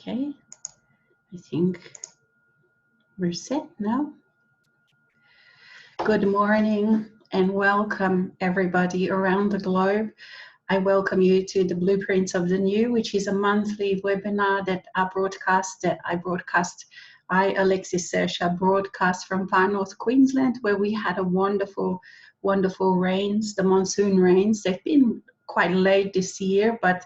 Okay, I think we're set now. Good morning and welcome everybody around the globe. I welcome you to the Blueprints of the New, which is a monthly webinar that I, Alexis Sersha, broadcast from Far North Queensland, where we had a wonderful rains, the monsoon rains. They've been quite late this year, but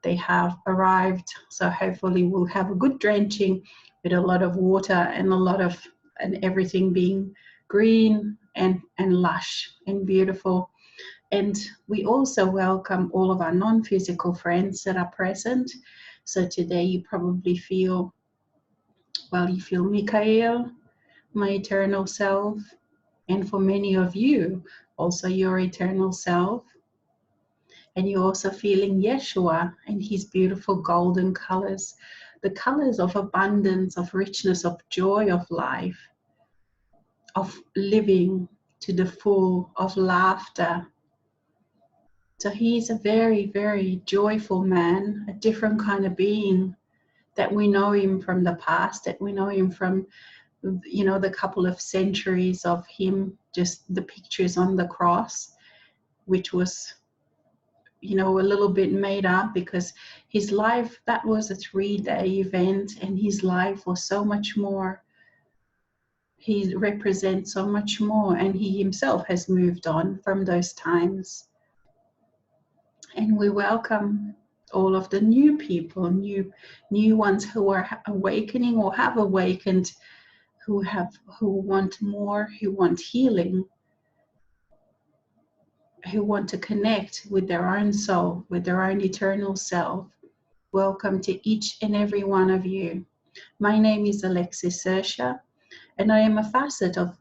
they have arrived. So hopefully we'll have a good drenching with a lot of water and everything being green and lush and beautiful. And we also welcome all of our non-physical friends that are present. So today you probably feel, well, you feel Michael, my eternal self, and for many of you, also your eternal self. And you're also feeling Yeshua and his beautiful golden colors, the colors of abundance, of richness, of joy, of life, of living to the full, of laughter. So he is a very, very joyful man, a different kind of being that we know him from the past, that we know him from, you know, the couple of centuries of him, just the pictures on the cross, which was, you know, a little bit made up because his life, that was a 3-day event, and his life was so much more. He represents so much more, and he himself has moved on from those times. And we welcome all of the new people, new ones who are awakening or have awakened, who want more, who want healing, who want to connect with their own soul, with their own eternal self. Welcome to each and every one of you. My name is Alexis Sersha, and I am a facet of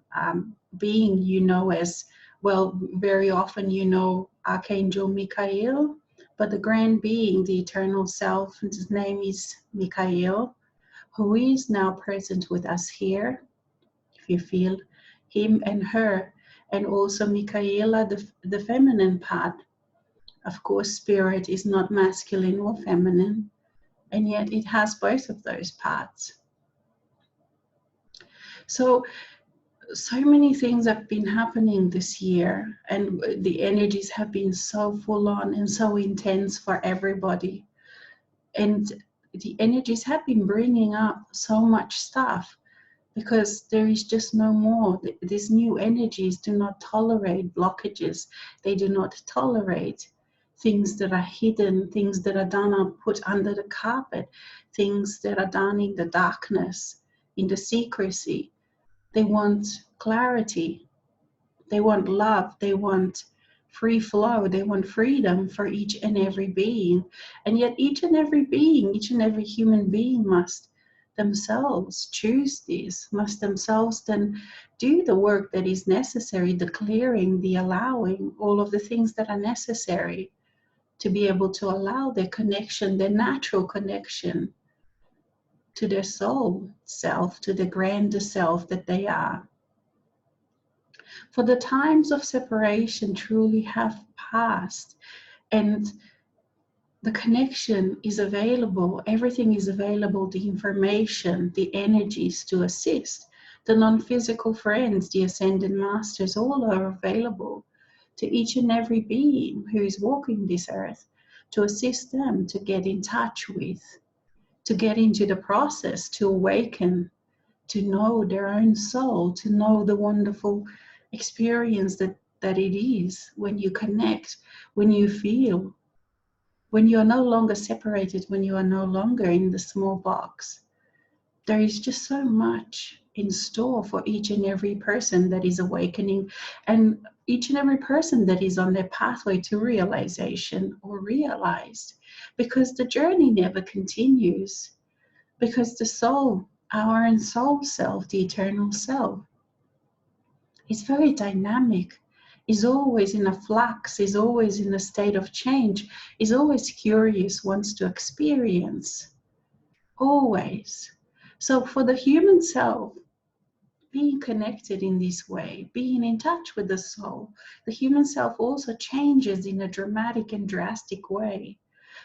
being, you know, as well, very often you know Archangel Michael, but the grand being, the eternal self, his name is Michael, who is now present with us here. If you feel him and her, and also Michaela, the feminine part. Of course, spirit is not masculine or feminine, and yet it has both of those parts. So many things have been happening this year, and the energies have been so full on and so intense for everybody. And the energies have been bringing up so much stuff because there is just no more. These new energies do not tolerate blockages. They do not tolerate things that are hidden, things that are done or put under the carpet, things that are done in the darkness, in the secrecy. They want clarity, they want love, they want free flow, they want freedom for each and every being. And yet each and every being, each and every human being must themselves choose this, must themselves then do the work that is necessary, the clearing, the allowing, all of the things that are necessary to be able to allow their connection, their natural connection to their soul self, to the grander self that they are. For the times of separation truly have passed, and the connection is available, everything is available, the information, the energies to assist. The non-physical friends, the ascended masters, all are available to each and every being who is walking this earth to assist them to get in touch with, to get into the process, to awaken, to know their own soul, to know the wonderful experience that it is when you connect, when you feel, when you are no longer separated, when you are no longer in the small box. There is just so much in store for each and every person that is awakening, and each and every person that is on their pathway to realization or realized, because the journey never continues, because the soul, our own soul self, the eternal self, is very dynamic, is always in a flux, is always in a state of change, is always curious, wants to experience, always. So for the human self, being connected in this way, being in touch with the soul, the human self also changes in a dramatic and drastic way.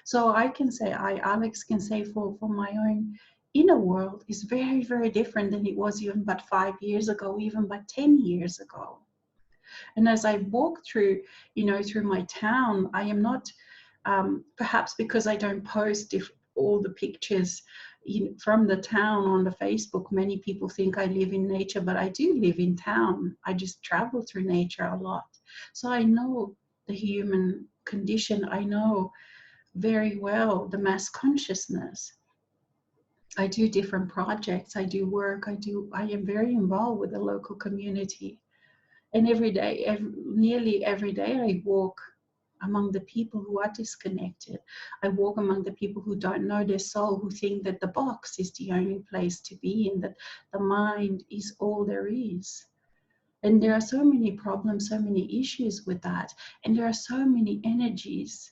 So I can say, Alex can say for my own inner world is very, very different than it was even but 5 years ago, even but 10 years ago. And as I walk through, through my town, I am not, perhaps because I don't post all the pictures from the town on the Facebook, many people think I live in nature, but I do live in town. I just travel through nature a lot. So I know the human condition. I know very well the mass consciousness. I do different projects. I do work. I am very involved with the local community. And every day, nearly every day, I walk among the people who are disconnected. I walk among the people who don't know their soul, who think that the box is the only place to be and that the mind is all there is. And there are so many problems, so many issues with that. And there are so many energies.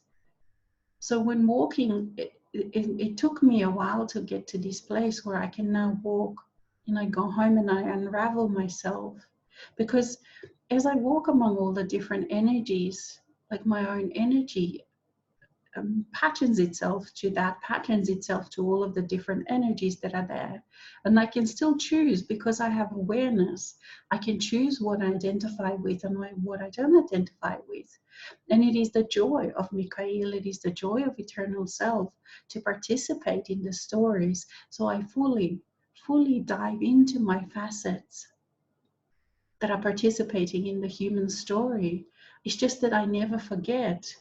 So when walking, it took me a while to get to this place where I can now walk and I go home and I unravel myself. Because as I walk among all the different energies, like my own energy patterns itself to all of the different energies that are there. And I can still choose because I have awareness. I can choose what I identify with and what I don't identify with. And it is the joy of Mikhail, it is the joy of eternal self to participate in the stories. So I fully dive into my facets that are participating in the human story. It's just that I never forget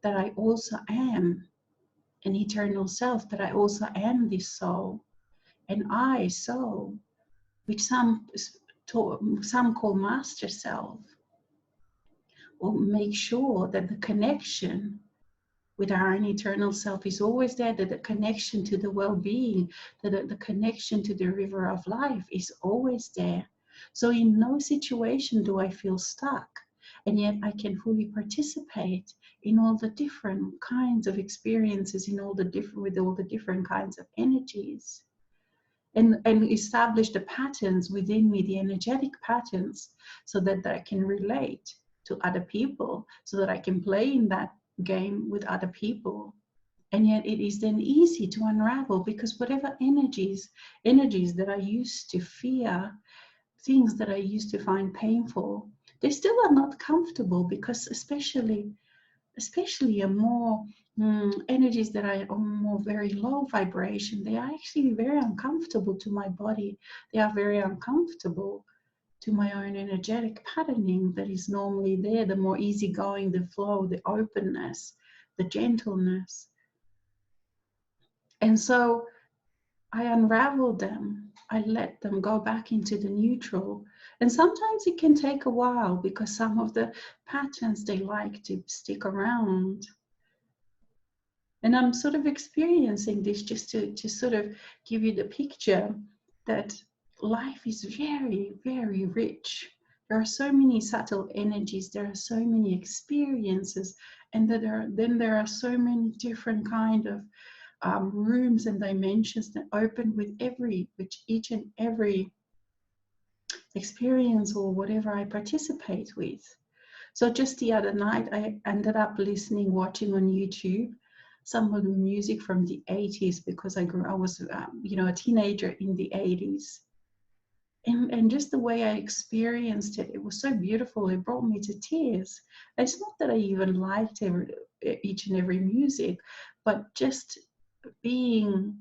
that I also am an eternal self, that I also am this soul. And I, soul, which some call master self, will make sure that the connection with our own eternal self is always there, that the connection to the well-being, that the connection to the river of life is always there. So in no situation do I feel stuck, and yet I can fully participate in all the different kinds of experiences, with all the different kinds of energies, and establish the patterns within me, the energetic patterns, so that I can relate to other people, so that I can play in that game with other people. And yet it is then easy to unravel, because whatever energies that I used to fear, things that I used to find painful, they still are not comfortable, because especially a more energies that are more very low vibration, they are actually very uncomfortable to my body. They are very uncomfortable to my own energetic patterning that is normally there, the more easygoing, the flow, the openness, the gentleness. And so I unravel them. I let them go back into the neutral. And sometimes it can take a while, because some of the patterns, they like to stick around. And I'm sort of experiencing this just to sort of give you the picture that life is very, very rich. There are so many subtle energies, there are so many experiences, and then there are so many different kind of rooms and dimensions that open with each and every experience or whatever I participate with. So just the other night, I ended up watching on YouTube some of the music from the 80s, because I was a teenager in the 80s. And just the way I experienced it, it was so beautiful. It brought me to tears. It's not that I even liked each and every music, but just being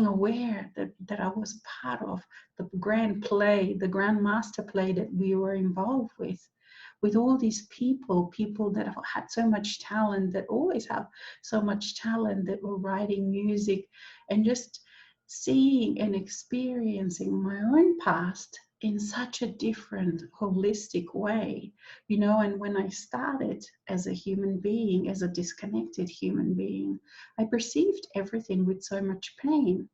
aware that I was part of the grand play, the grand master play that we were involved with all these people that have had so much talent, that always have so much talent, that were writing music, and just seeing and experiencing my own past in such a different holistic way, and when I started as a human being, as a disconnected human being, I perceived everything with so much pain.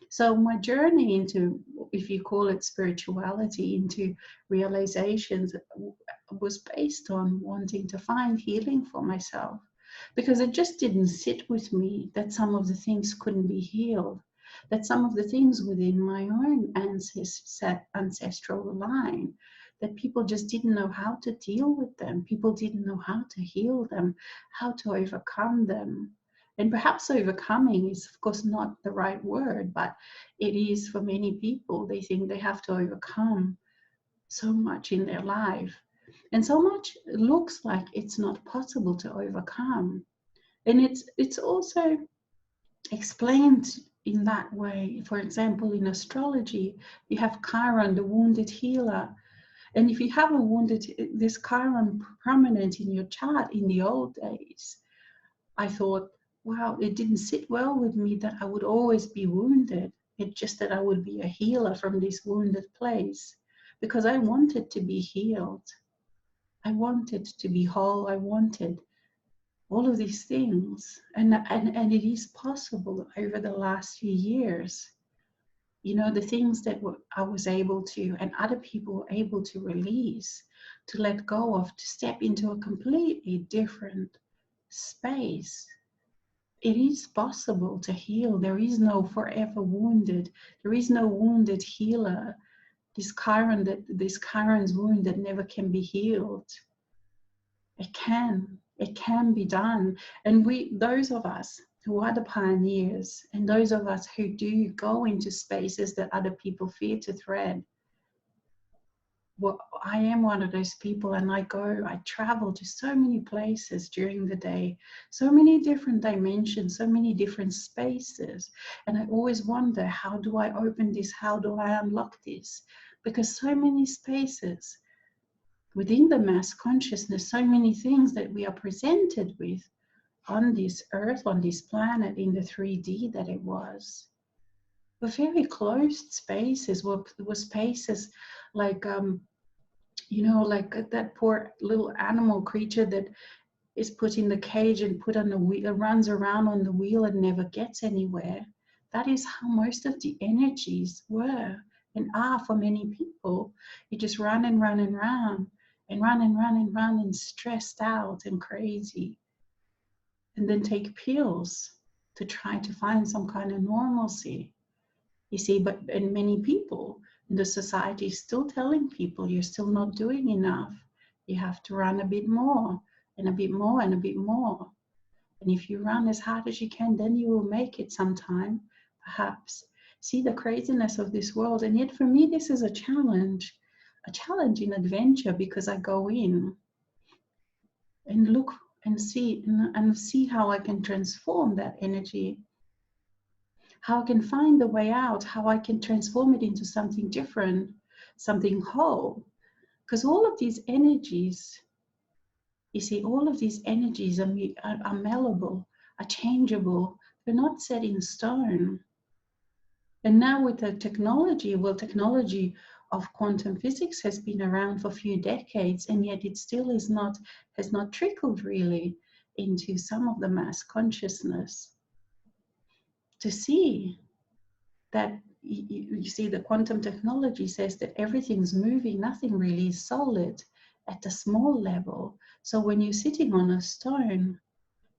So my journey into, if you call it spirituality, into realizations, was based on wanting to find healing for myself, because it just didn't sit with me that some of the things couldn't be healed, that some of the things within my own ancestral line, that people just didn't know how to deal with them. People didn't know how to heal them, how to overcome them. And perhaps overcoming is, of course, not the right word, but it is for many people. They think they have to overcome so much in their life. And so much looks like it's not possible to overcome. And it's also explained in that way. For example, in astrology, you have Chiron, the wounded healer. And if you have a wounded, this Chiron prominent in your chart in the old days, I thought, wow, it didn't sit well with me that I would always be wounded. It's just that I would be a healer from this wounded place because I wanted to be healed. I wanted to be whole. I wanted all of these things. And it is possible over the last few years. You know, the things that I was able to, and other people were able to release, to let go of, to step into a completely different space. It is possible to heal. There is no forever wounded. There is no wounded healer. This Chiron's wound that never can be healed. It can be done. And those of us who are the pioneers, and those of us who do go into spaces that other people fear to tread, well, I am one of those people, and I travel to so many places during the day, so many different dimensions, so many different spaces. And I always wonder, how do I open this? How do I unlock this? Because so many spaces within the mass consciousness, so many things that we are presented with on this earth, on this planet, in the 3D that it was, were very closed spaces, were spaces like, like that poor little animal creature that is put in the cage and put on the wheel, runs around on the wheel and never gets anywhere. That is how most of the energies were and are for many people. You just run and run and run and run and run and run and stressed out and crazy, and then take pills to try to find some kind of normalcy. You see, and many people in the society is still telling people, you're still not doing enough. You have to run a bit more and a bit more and a bit more. And if you run as hard as you can, then you will make it sometime, perhaps. See the craziness of this world. And yet for me, this is a challenge in adventure, because I go in and look and see how I can transform that energy, how I can find the way out, how I can transform it into something different, something whole. Because all of these energies, you see, all of these energies are malleable, are changeable. They're not set in stone. And now with the technology, technology of quantum physics has been around for a few decades, and yet it still has not trickled really into some of the mass consciousness to see that, you see, the quantum technology says that everything's moving, nothing really is solid at a small level. So when you're sitting on a stone,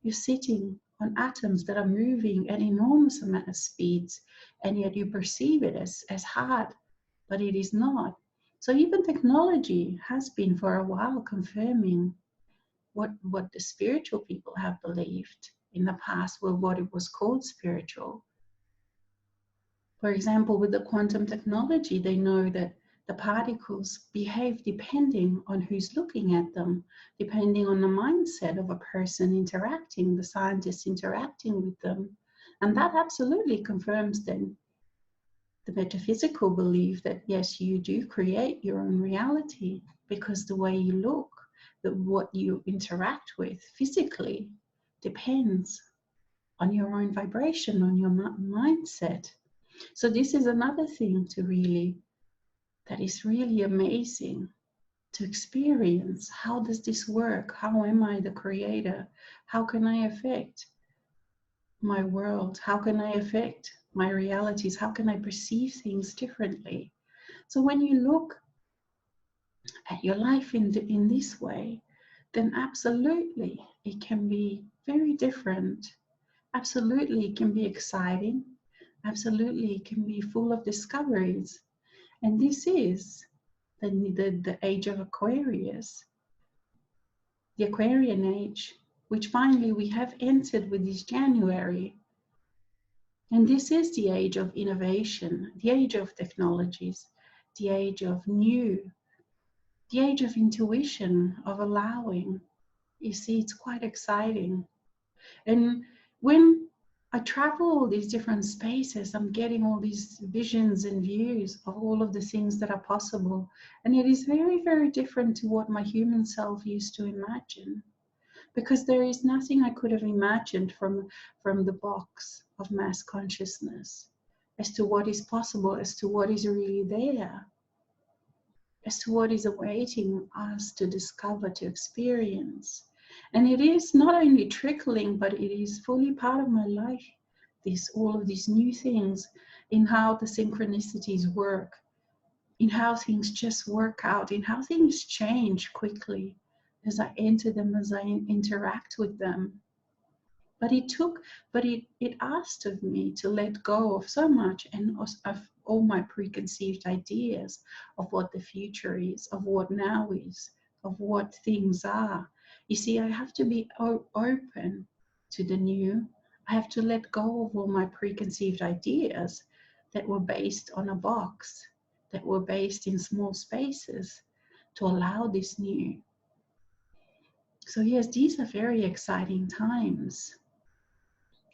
you're sitting on atoms that are moving at enormous amount of speeds, and yet you perceive it as hard, but it is not. So even technology has been for a while confirming what the spiritual people have believed in the past, were what it was called spiritual. For example, with the quantum technology, they know that the particles behave depending on who's looking at them, depending on the mindset of a person interacting, the scientists interacting with them. And that absolutely confirms then the metaphysical belief that yes, you do create your own reality, because the way you look, what you interact with physically depends on your own vibration, on your mindset. So this is another thing that is really amazing to experience. How does this work? How am I the creator? How can I affect my world? How can I affect my realities? How can I perceive things differently? So when you look at your life in this way, then absolutely it can be very different. Absolutely it can be exciting. Absolutely it can be full of discoveries. And this is the age of Aquarius, the Aquarian age. which finally we have entered with this January. And this is the age of innovation, the age of technologies, the age of new, the age of intuition, of allowing. You see, it's quite exciting. And when I travel all these different spaces, I'm getting all these visions and views of all of the things that are possible. And it is very, very different to what my human self used to imagine. Because there is nothing I could have imagined from the box of mass consciousness as to what is possible, as to what is really there, as to what is awaiting us to discover, to experience. And it is not only trickling, but it is fully part of my life. All of these new things in how the synchronicities work, in how things just work out, in how things change quickly as I enter them, as I interact with them. But it asked of me to let go of so much and of all my preconceived ideas of what the future is, of what now is, of what things are. You see, I have to be open to the new. I have to let go of all my preconceived ideas that were based on a box, that were based in small spaces, to allow this new. So yes, these are very exciting times.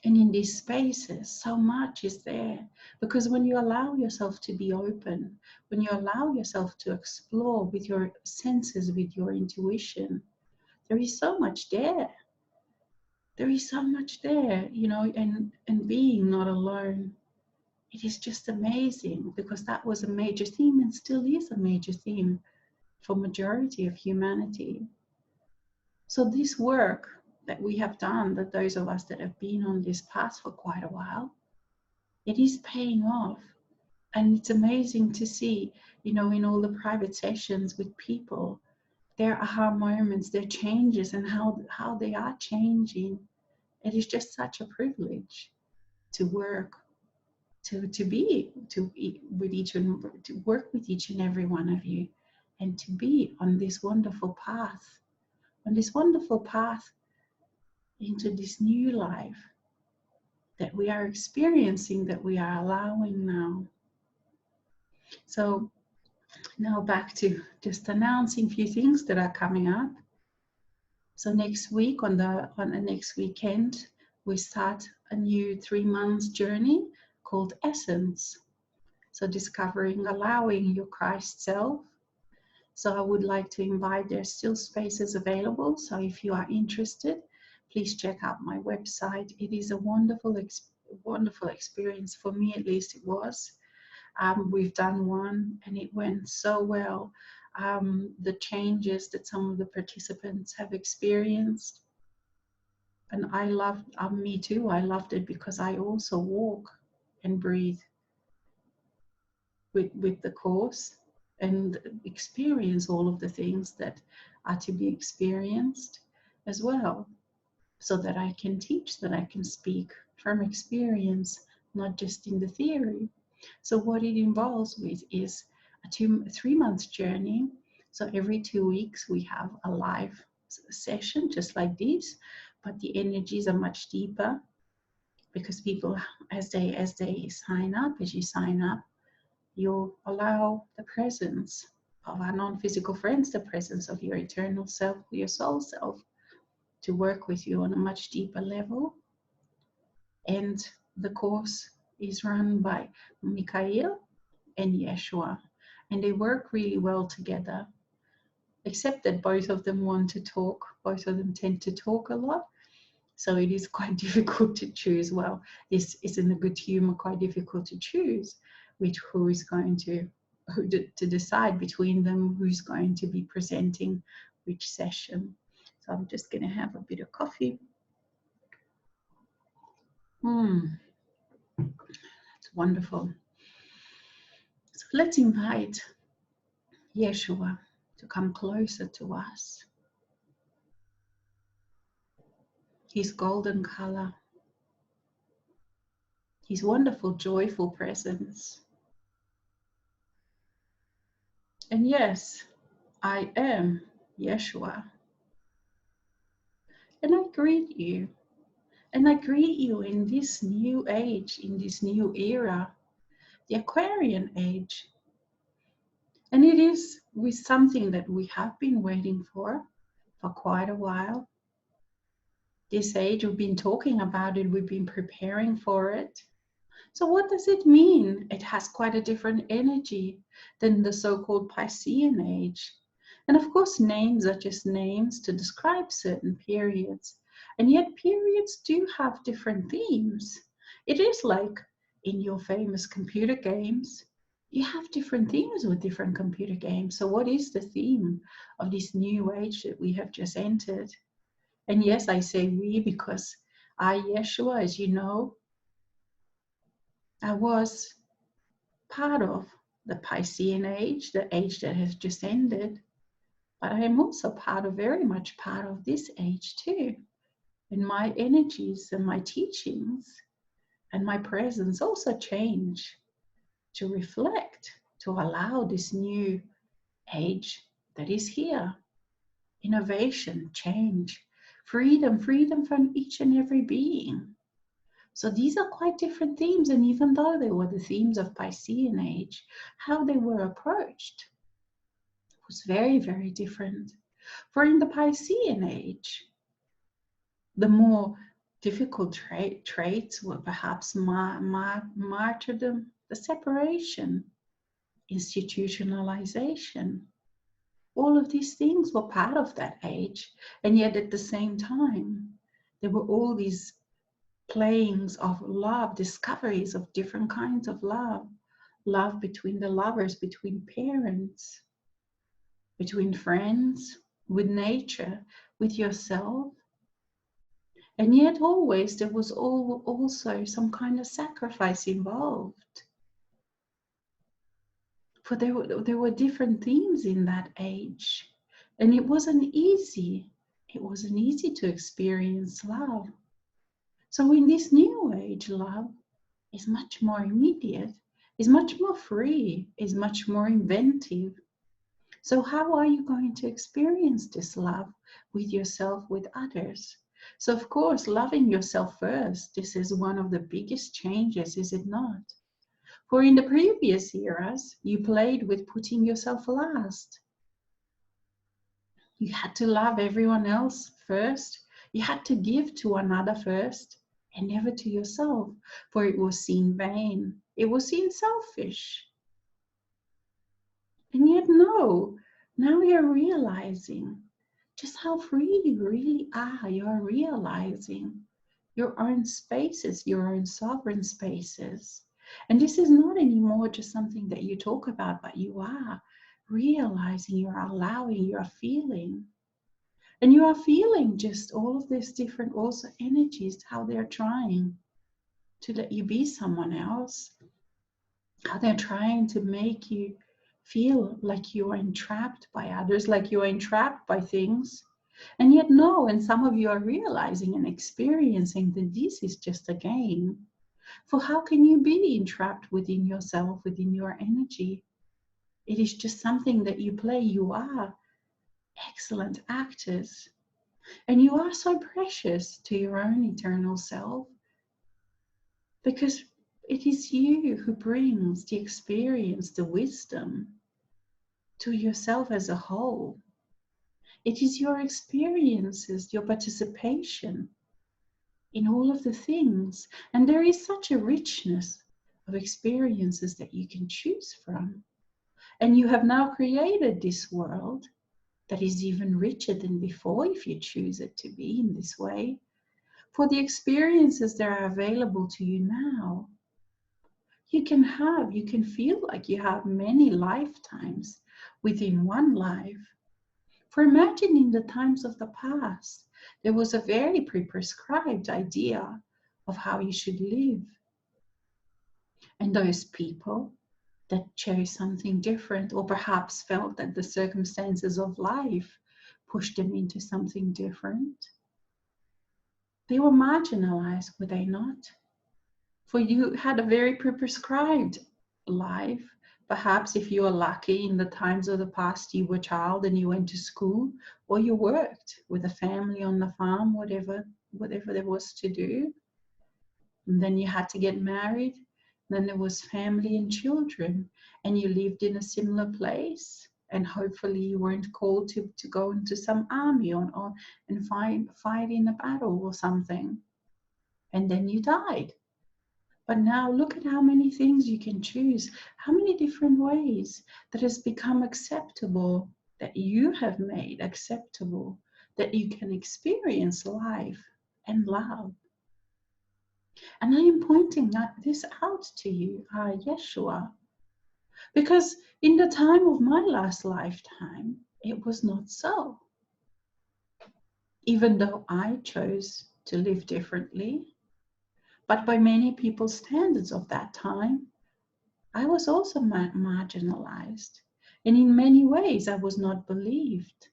And in these spaces, so much is there. Because when you allow yourself to be open, when you allow yourself to explore with your senses, with your intuition, there is so much there. There is so much there, and being not alone. It is just amazing, because that was a major theme and still is a major theme for majority of humanity. So this work that we have done, that those of us that have been on this path for quite a while, it is paying off. And it's amazing to see, in all the private sessions with people, their aha moments, their changes, and how they are changing. It is just such a privilege to work, to be with each and to work with each and every one of you, and to be on this wonderful path, into this new life that we are experiencing, that we are allowing now. So now back to just announcing a few things that are coming up. So next week, on the next weekend, we start a new 3 months journey called Essence. So discovering, allowing your Christ self. So I would like to invite, there's still spaces available. So if you are interested, please check out my website. It is a wonderful experience. For me, at least, it was. We've done one and it went so well. The changes that some of the participants have experienced. And I loved, me too, I loved it, because I also walk and breathe with the course and experience all of the things that are to be experienced as well, so that I can teach, that I can speak from experience, not just in the theory. So what it involves with is a 3 months journey. So every 2 weeks we have a live session just like this, but the energies are much deeper, because people, as they sign up, as you sign up, you allow the presence of our non-physical friends, the presence of your eternal self, your soul self, to work with you on a much deeper level. And the course is run by Mikhail and Yeshua, and they work really well together, except that both of them want to talk. Both of them tend to talk a lot, so it is quite difficult to choose. Well, this is in a good humor, quite difficult to choose who is going to decide between them, who's going to be presenting which session. So I'm just going to have a bit of coffee. It's wonderful. So let's invite Yeshua to come closer to us. His golden color, his wonderful, joyful presence. And yes, I am Yeshua. And I greet you. And I greet you in this new age, in this new era, the Aquarian age. And it is with something that we have been waiting for quite a while. This age, we've been talking about it, we've been preparing for it. So what does it mean? It has quite a different energy than the so-called Piscean age. And of course, names are just names to describe certain periods. And yet periods do have different themes. It is like in your famous computer games, you have different themes with different computer games. So what is the theme of this new age that we have just entered? And yes, I say we because I, Yeshua, as you know, I was part of the Piscean age, the age that has just ended, but I am also very much part of this age too. And my energies and my teachings and my presence also change to reflect, to allow this new age that is here. Innovation, change, freedom from each and every being. So these are quite different themes, and even though they were the themes of Piscean age, how they were approached was very, very different. For in the Piscean age, the more difficult traits were perhaps martyrdom, the separation, institutionalization. All of these things were part of that age, and yet at the same time, there were all these playings of love, discoveries of different kinds of love, love between the lovers, between parents, between friends, with nature, with yourself. And yet always there was also some kind of sacrifice involved. For there were different themes in that age. And it wasn't easy. It wasn't easy to experience love. So in this new age, love is much more immediate, is much more free, is much more inventive. So how are you going to experience this love with yourself, with others? So of course, loving yourself first, this is one of the biggest changes, is it not? For in the previous eras, you played with putting yourself last. You had to love everyone else first. You had to give to another first and never to yourself, for it was seen vain. It was seen selfish. And yet, no, now you're realizing just how free you really are. You're realizing your own spaces, your own sovereign spaces. And this is not anymore just something that you talk about, but you are realizing, you're allowing, you're feeling. And you are feeling just all of these different also energies, how they're trying to let you be someone else, how they're trying to make you feel like you are entrapped by others, like you are entrapped by things. And yet, no, and some of you are realizing and experiencing that this is just a game. For how can you be entrapped within yourself, within your energy? It is just something that you play. You are excellent actors. And you are so precious to your own eternal self because it is you who brings the experience, the wisdom to yourself as a whole. It is your experiences, your participation in all of the things. And there is such a richness of experiences that you can choose from. And you have now created this world that is even richer than before if you choose it to be in this way. For the experiences that are available to you now, you can feel like you have many lifetimes within one life. For imagine in the times of the past, there was a very pre-prescribed idea of how you should live. And those people that chose something different, or perhaps felt that the circumstances of life pushed them into something different, they were marginalized, were they not? For you had a very pre-prescribed life Perhaps if you were lucky in the times of the past, you were a child and you went to school, or you worked with a family on the farm, whatever there was to do. And then you had to get married. Then there was family and children, and you lived in a similar place. And hopefully you weren't called to go into some army or and fight in a battle or something. And then you died. But now look at how many things you can choose, how many different ways that has become acceptable, that you have made acceptable, that you can experience life and love. And I am pointing this out to you, Yeshua, because in the time of my last lifetime, it was not so. Even though I chose to live differently, but by many people's standards of that time, I was also marginalized. And in many ways, I was not believed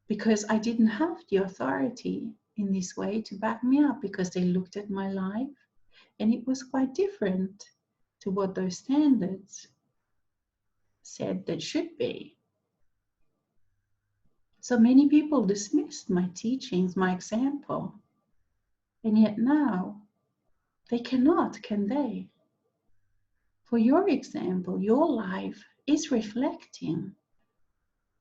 because I didn't have the authority in this way to back me up, because they looked at my life and it was quite different to what those standards said that should be. So many people dismissed my teachings, my example. And yet now, they cannot, can they? For your example, your life is reflecting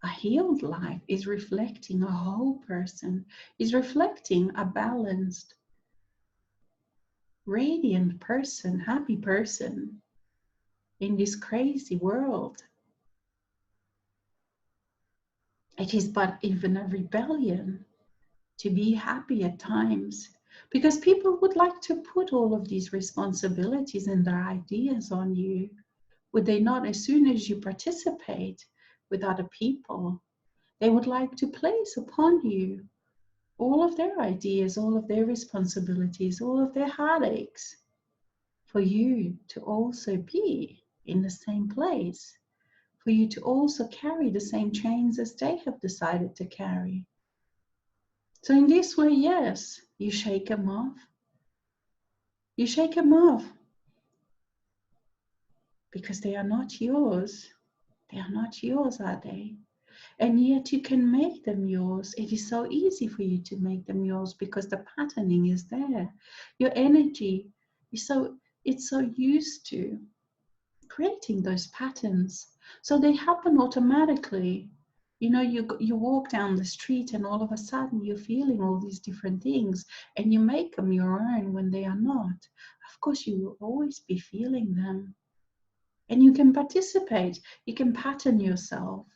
a healed life, is reflecting a whole person, is reflecting a balanced, radiant person, happy person in this crazy world. It is but even a rebellion to be happy at times, because people would like to put all of these responsibilities and their ideas on you. Would they not? As soon as you participate with other people, they would like to place upon you all of their ideas, all of their responsibilities, all of their heartaches, for you to also be in the same place, for you to also carry the same chains as they have decided to carry. So in this way, yes, you shake them off. You shake them off because they are not yours. They are not yours, are they? And yet you can make them yours. It is so easy for you to make them yours because the patterning is there. Your energy is it's so used to creating those patterns. So they happen automatically. You know, you walk down the street and all of a sudden you're feeling all these different things and you make them your own when they are not. Of course, you will always be feeling them. And you can participate. You can pattern yourself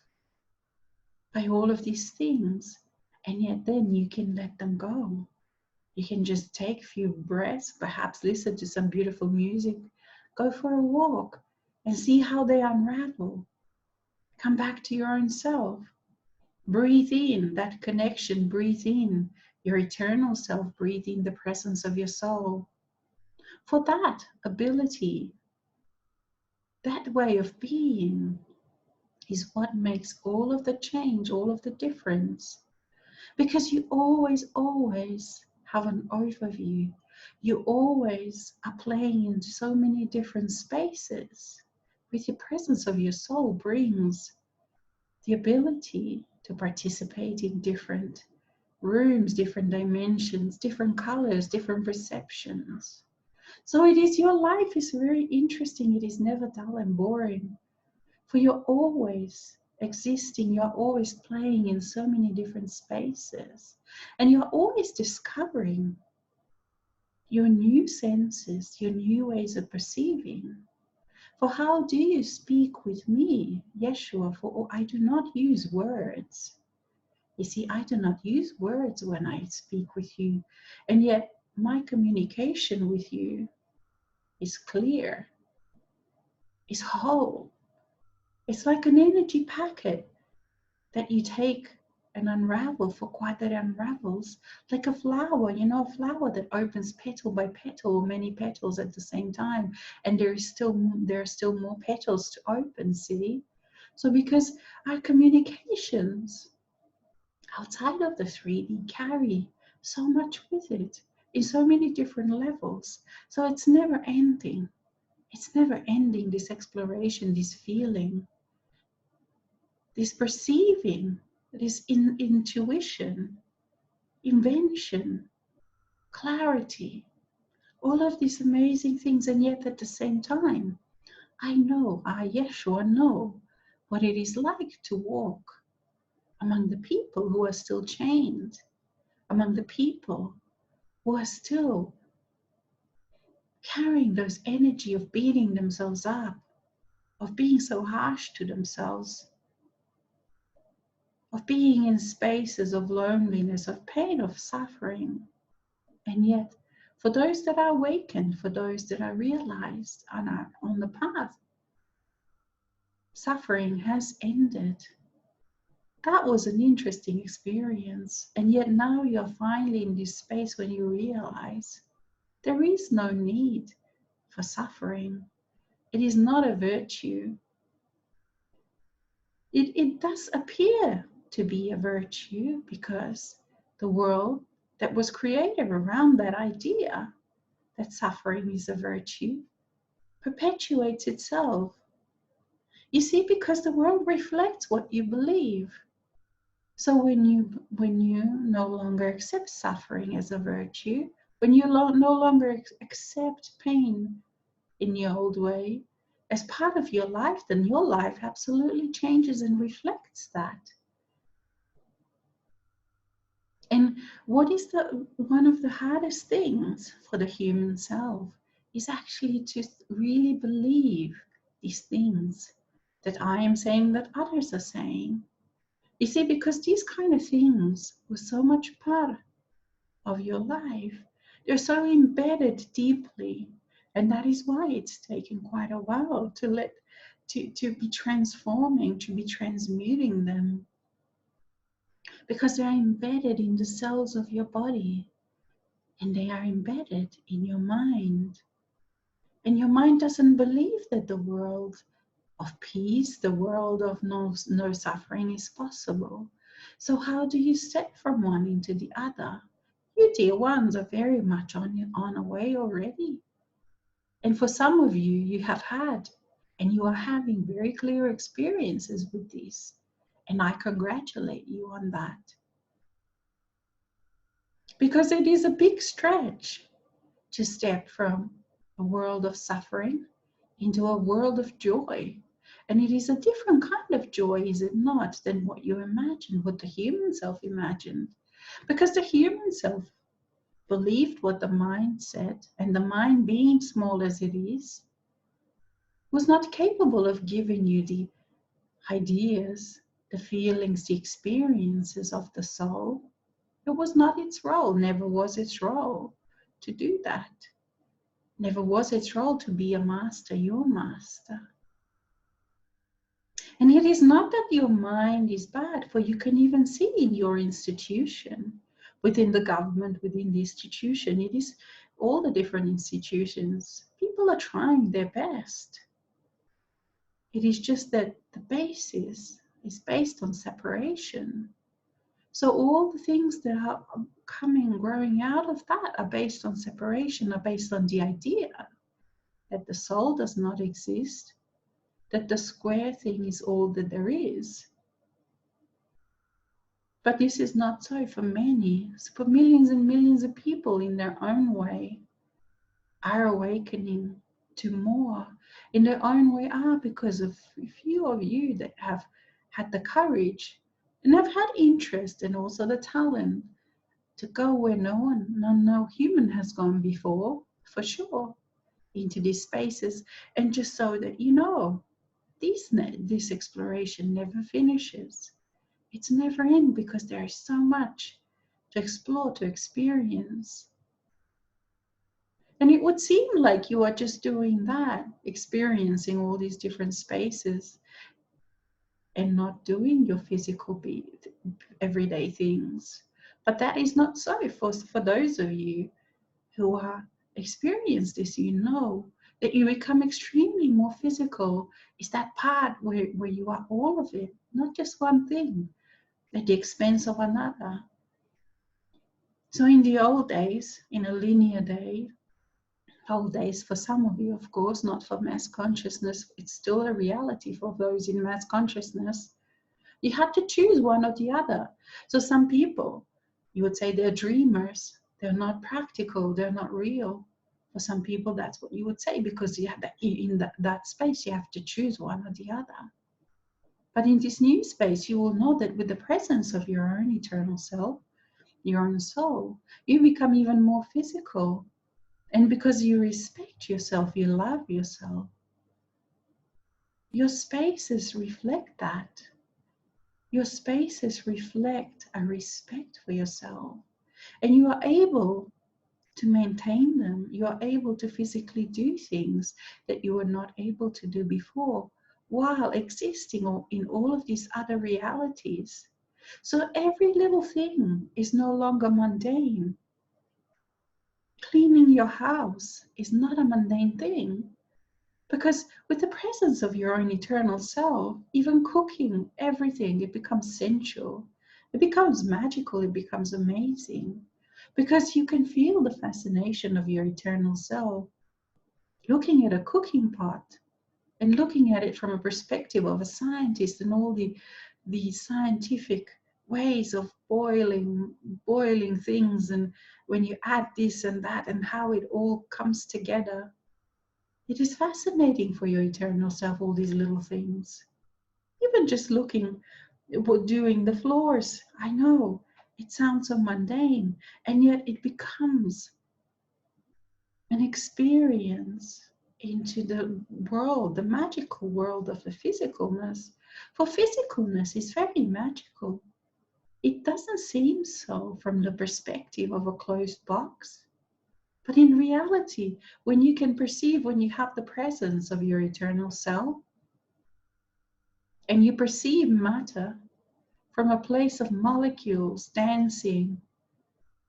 by all of these things, and yet then you can let them go. You can just take a few breaths, perhaps listen to some beautiful music, go for a walk and see how they unravel. Come back to your own self. Breathe in that connection, breathe in your eternal self, breathe in the presence of your soul. For that ability, that way of being is what makes all of the change, all of the difference. Because you always have an overview. You always are playing in so many different spaces. With the presence of your soul brings the ability to participate in different rooms, different dimensions, different colors, different perceptions. So your life is very interesting. It is never dull and boring. For you're always existing, you're always playing in so many different spaces, and you're always discovering your new senses, your new ways of perceiving. For how do you speak with me, Yeshua? For I do not use words. You see, I do not use words when I speak with you, and yet my communication with you is clear, is whole. It's like an energy packet that you take and unravel, for quite that unravels like a flower, you know, a flower that opens petal by petal, or many petals at the same time, and there are still more petals to open, see? So because our communications outside of the 3D carry so much with it in so many different levels, so it's never ending. It's never ending, this exploration, this feeling, this perceiving, this intuition, invention, clarity, all of these amazing things. And yet at the same time, I, Yeshua, know what it is like to walk among the people who are still chained, among the people who are still carrying those energy of beating themselves up, of being so harsh to themselves, of being in spaces of loneliness, of pain, of suffering. And yet, for those that are awakened, for those that are realized and are on the path, suffering has ended. That was an interesting experience. And yet now you're finally in this space when you realize there is no need for suffering. It is not a virtue. It does appear to be a virtue because the world that was created around that idea that suffering is a virtue perpetuates itself. You see, because the world reflects what you believe. So when you no longer accept suffering as a virtue, when you no longer accept pain in your old way as part of your life, then your life absolutely changes and reflects that. And what is one of the hardest things for the human self is actually to really believe these things that I am saying, that others are saying. You see, because these kind of things were so much part of your life, they're so embedded deeply, and that is why it's taken quite a while to be transforming, to be transmuting them, because they are embedded in the cells of your body, and they are embedded in your mind. And your mind doesn't believe that the world of peace, the world of no suffering is possible. So how do you step from one into the other? You dear ones are very much on a way already. And for some of you, you have had and you are having very clear experiences with this. And I congratulate you on that. Because it is a big stretch to step from a world of suffering into a world of joy. And it is a different kind of joy, is it not, than what you imagined, what the human self imagined. Because the human self believed what the mind said, and the mind, being small as it is, was not capable of giving you the ideas, the feelings, the experiences of the soul. It was not its role, never was its role to do that. Never was its role to be a master, your master. And it is not that your mind is bad, for you can even see in your institution, within the government, within the institution, it is all the different institutions. People are trying their best. It is just that the basis is based on separation. So all the things that are growing out of that are based on separation, are based on the idea that the soul does not exist, that the square thing is all that there is. But this is not so for many. So for millions and millions of people in their own way are awakening to more. In their own way are because of a few of you that have had the courage and have had interest and also the talent to go where no human has gone before, for sure, into these spaces. And just so that you know, this exploration never finishes. It's never end because there is so much to explore, to experience. And it would seem like you are just doing that, experiencing all these different spaces and not doing your physical everyday things. But that is not so for those of you who are experience this, you know that you become extremely more physical. Is that part where you are all of it, not just one thing at the expense of another. So in the old days, in a linear day, Old days for some of you, of course, not for mass consciousness. It's still a reality for those in mass consciousness. You had to choose one or the other. So some people, you would say they're dreamers. They're not practical. They're not real. For some people, that's what you would say, because you have that, in that space, you have to choose one or the other. But in this new space, you will know that with the presence of your own eternal self, your own soul, you become even more physical. And because you respect yourself, you love yourself, your spaces reflect that. Your spaces reflect a respect for yourself. And you are able to maintain them. You are able to physically do things that you were not able to do before, while existing in all of these other realities. So every little thing is no longer mundane. Cleaning your house is not a mundane thing, because with the presence of your own eternal self, even cooking, everything, it becomes sensual. It becomes magical. It becomes amazing. Because you can feel the fascination of your eternal self looking at a cooking pot and looking at it from a perspective of a scientist, and all the scientific ways of boiling things, and when you add this and that and how it all comes together. It is fascinating for your eternal self, all these little things. Even just looking, doing the floors. I know it sounds so mundane, and yet it becomes an experience into the world, the magical world of the physicalness. For physicalness is very magical. It doesn't seem so from the perspective of a closed box. But in reality, when you can perceive, when you have the presence of your eternal self, and you perceive matter from a place of molecules dancing,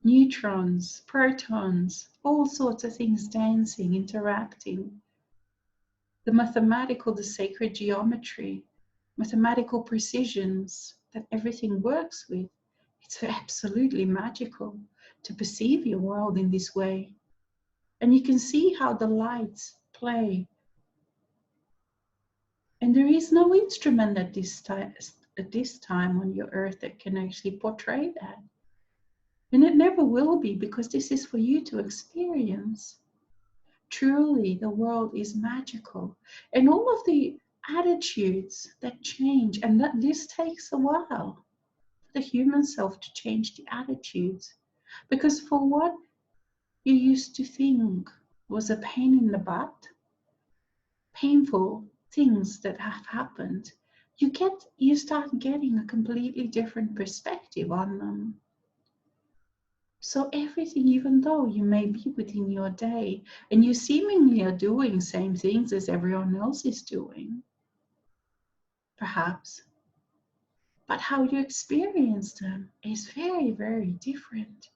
neutrons, protons, all sorts of things dancing, interacting, the mathematical, the sacred geometry, mathematical precisions that everything works with, it's absolutely magical to perceive your world in this way. And you can see how the lights play. And there is no instrument at this time on your earth that can actually portray that. And it never will be, because this is for you to experience. Truly, the world is magical. And all of the attitudes that change, and that this takes a while for the human self to change the attitudes. Because for what you used to think was a pain in the butt, painful things that have happened, you start getting a completely different perspective on them. So everything, even though you may be within your day and you seemingly are doing same things as everyone else is doing, perhaps, but how you experience them is very, very different.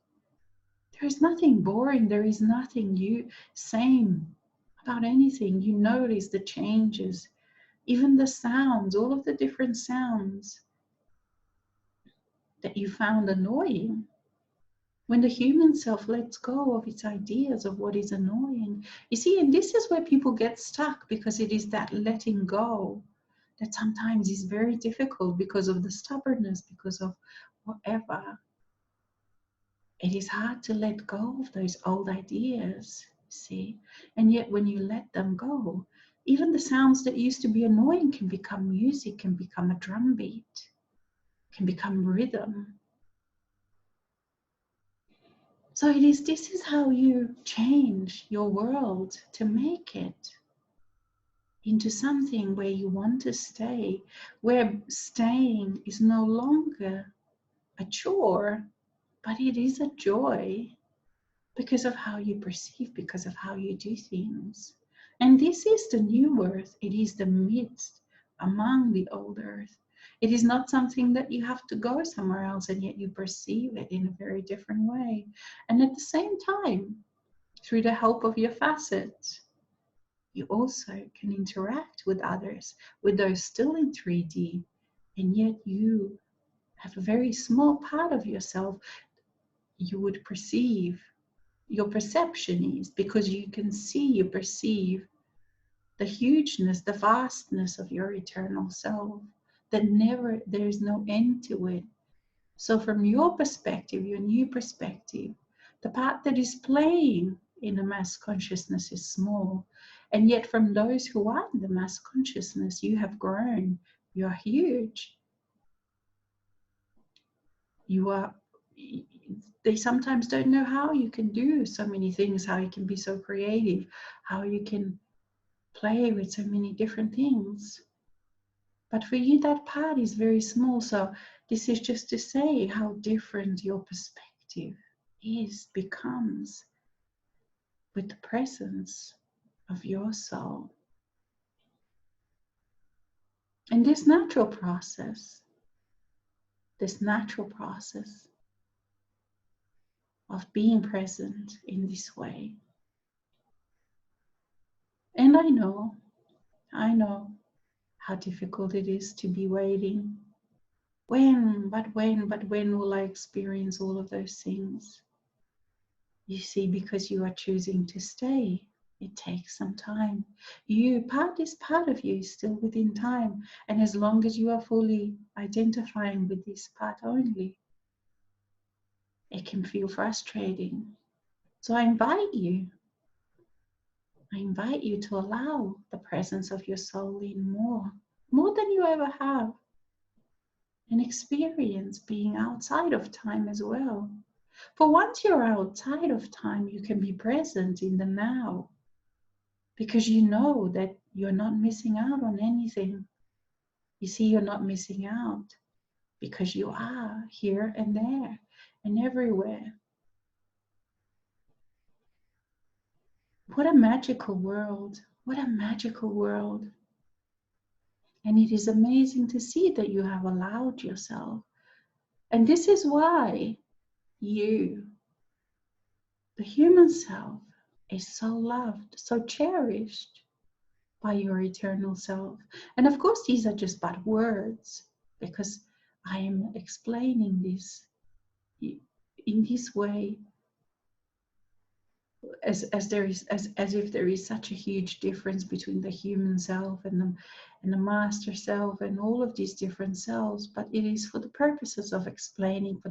There is nothing boring. There is nothing same about anything. You notice the changes, even the sounds, all of the different sounds that you found annoying. When the human self lets go of its ideas of what is annoying. You see, and this is where people get stuck, because it is that letting go that sometimes is very difficult because of the stubbornness, because of whatever. It is hard to let go of those old ideas, see? And yet when you let them go, even the sounds that used to be annoying can become music, can become a drum beat, can become rhythm. So this is how you change your world to make it into something where you want to stay, where staying is no longer a chore, but it is a joy, because of how you perceive, because of how you do things. And this is the new earth. It is the midst among the old earth. It is not something that you have to go somewhere else, and yet you perceive it in a very different way. And at the same time, through the help of your facets, you also can interact with others, with those still in 3D, and yet you have a very small part of yourself you would perceive your perception is, because you can see, you perceive the hugeness, the vastness of your eternal self, that never, there is no end to it. So from your perspective, your new perspective, the part that is playing in a mass consciousness is small. And yet from those who are in the mass consciousness, you have grown. You're huge. You are, they sometimes don't know how you can do so many things, how you can be so creative, how you can play with so many different things. But for you, that part is very small. So this is just to say how different your perspective becomes with the presence of your soul. And this natural process of being present in this way. And I know how difficult it is to be waiting. When will I experience all of those things? You see, because you are choosing to stay, it takes some time. This part of you is still within time. And as long as you are fully identifying with this part only, it can feel frustrating. So I invite you to allow the presence of your soul in more than you ever have. And experience being outside of time as well. For once you're outside of time, you can be present in the now, because you know that you're not missing out on anything. You see, you're not missing out because you are here and there and everywhere. What a magical world. What a magical world. And it is amazing to see that you have allowed yourself. And this is why you, the human self, is so loved, so cherished by your eternal self. And of course, these are just but words, because I am explaining this in this way, as if there is such a huge difference between the human self and the master self and all of these different selves. But it is for the purposes of explaining,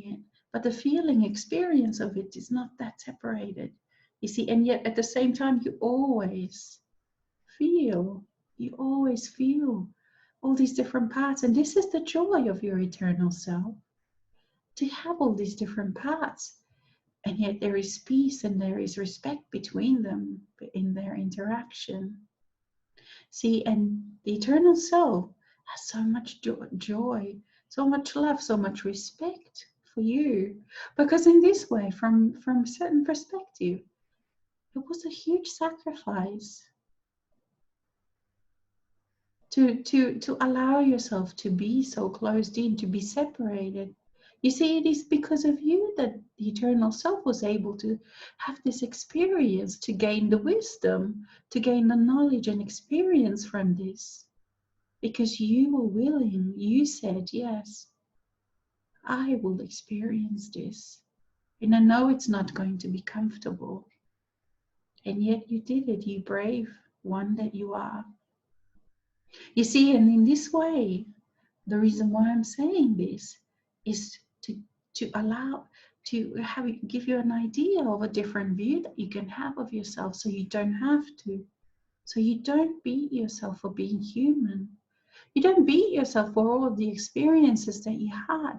it. But the feeling experience of it is not that separated, you see. And yet at the same time, you always feel all these different parts. And this is the joy of your eternal self, to have all these different parts. And yet there is peace and there is respect between them in their interaction. See, and the eternal self has so much joy, so much love, so much respect for you. Because in this way, from a certain perspective, it was a huge sacrifice to allow yourself to be so closed in, to be separated. You see, it is because of you that the eternal self was able to have this experience, to gain the wisdom, to gain the knowledge and experience from this. Because you were willing, you said, yes, I will experience this. And I know it's not going to be comfortable. And yet you did it, you brave one that you are. You see, and in this way, the reason why I'm saying this is to allow, to give you an idea of a different view that you can have of yourself, so you don't have to. So you don't beat yourself for being human. You don't beat yourself for all of the experiences that you had.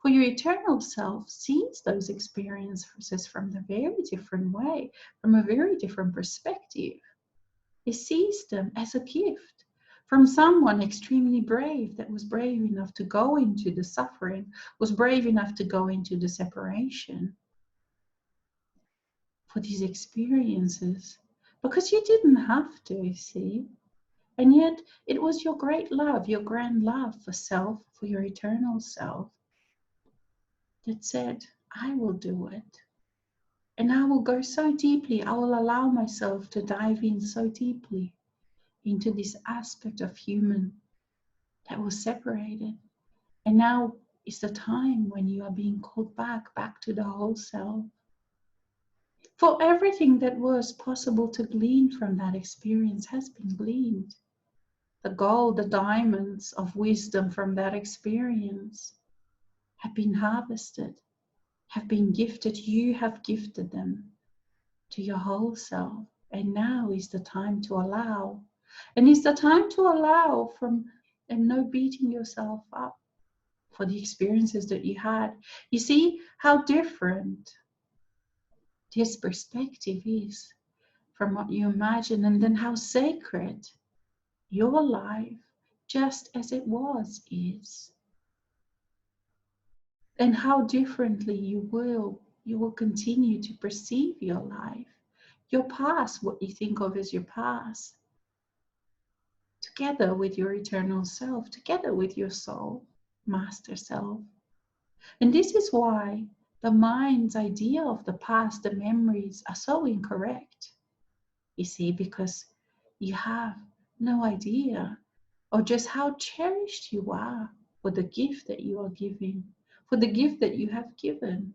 For your eternal self sees those experiences from a very different way, from a very different perspective. It sees them as a gift from someone extremely brave, that was brave enough to go into the suffering, was brave enough to go into the separation for these experiences. Because you didn't have to, you see. And yet it was your great love, your grand love for self, for your eternal self, that said, I will do it. And I will go so deeply, I will allow myself to dive in so deeply into this aspect of human that was separated. And now is the time when you are being called back to the whole self. For everything that was possible to glean from that experience has been gleaned. The gold, the diamonds of wisdom from that experience have been harvested, have been gifted. You have gifted them to your whole self. And now is the time to allow. And it's the time to allow from and no beating yourself up for the experiences that you had. You see how different this perspective is from what you imagine, and then how sacred your life, just as it was, is. And how differently you will continue to perceive your life, your past, what you think of as your past, together with your eternal self, together with your soul, master self. And this is why the mind's idea of the past, the memories, are so incorrect. You see, because you have no idea or just how cherished you are for the gift that you are giving, for the gift that you have given.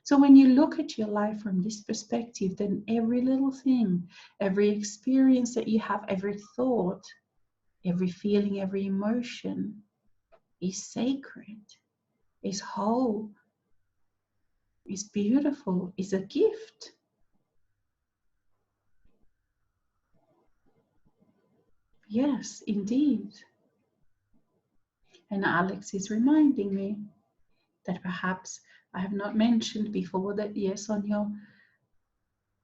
So when you look at your life from this perspective, then every little thing, every experience that you have, every thought, every feeling, every emotion is sacred, is whole, is beautiful, is a gift. Yes, indeed. And Alex is reminding me that perhaps I have not mentioned before that, yes,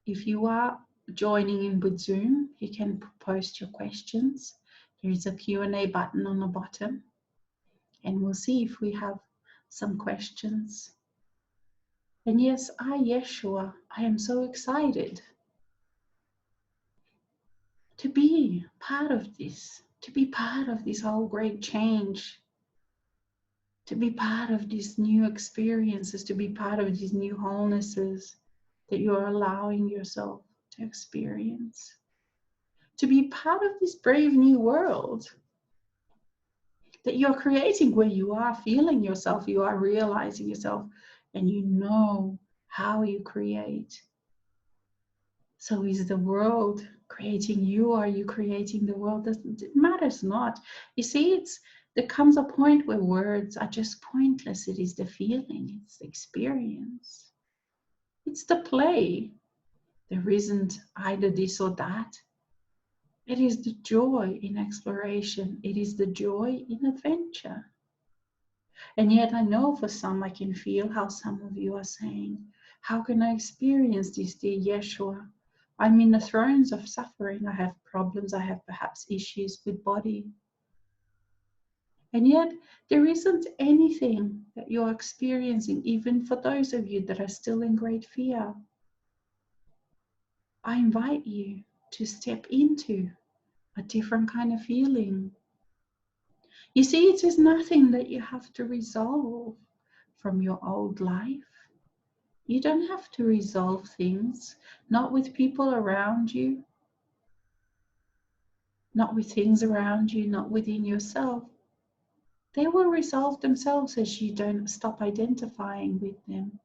if you are joining in with Zoom, you can post your questions. There is a Q&A button on the bottom, and we'll see if we have some questions. And yes, Yeshua, I am so excited to be part of this, to be part of this whole great change, to be part of these new experiences, to be part of these new wholenesses that you are allowing yourself to experience, to be part of this brave new world that you're creating, where you are feeling yourself, you are realizing yourself, and you know how you create. So is the world creating you? Are you creating the world? It matters not. You see, there comes a point where words are just pointless. It is the feeling, it's the experience, it's the play. There isn't either this or that. It is the joy in exploration. It is the joy in adventure. And yet I know for some, I can feel how some of you are saying, how can I experience this, dear Yeshua? I'm in the thrones of suffering. I have problems. I have perhaps issues with body. And yet there isn't anything that you're experiencing, even for those of you that are still in great fear. I invite you to step into a different kind of feeling. You see, it is nothing that you have to resolve from your old life. You don't have to resolve things, not with people around you, not with things around you, not within yourself. They will resolve themselves as you don't stop identifying with them.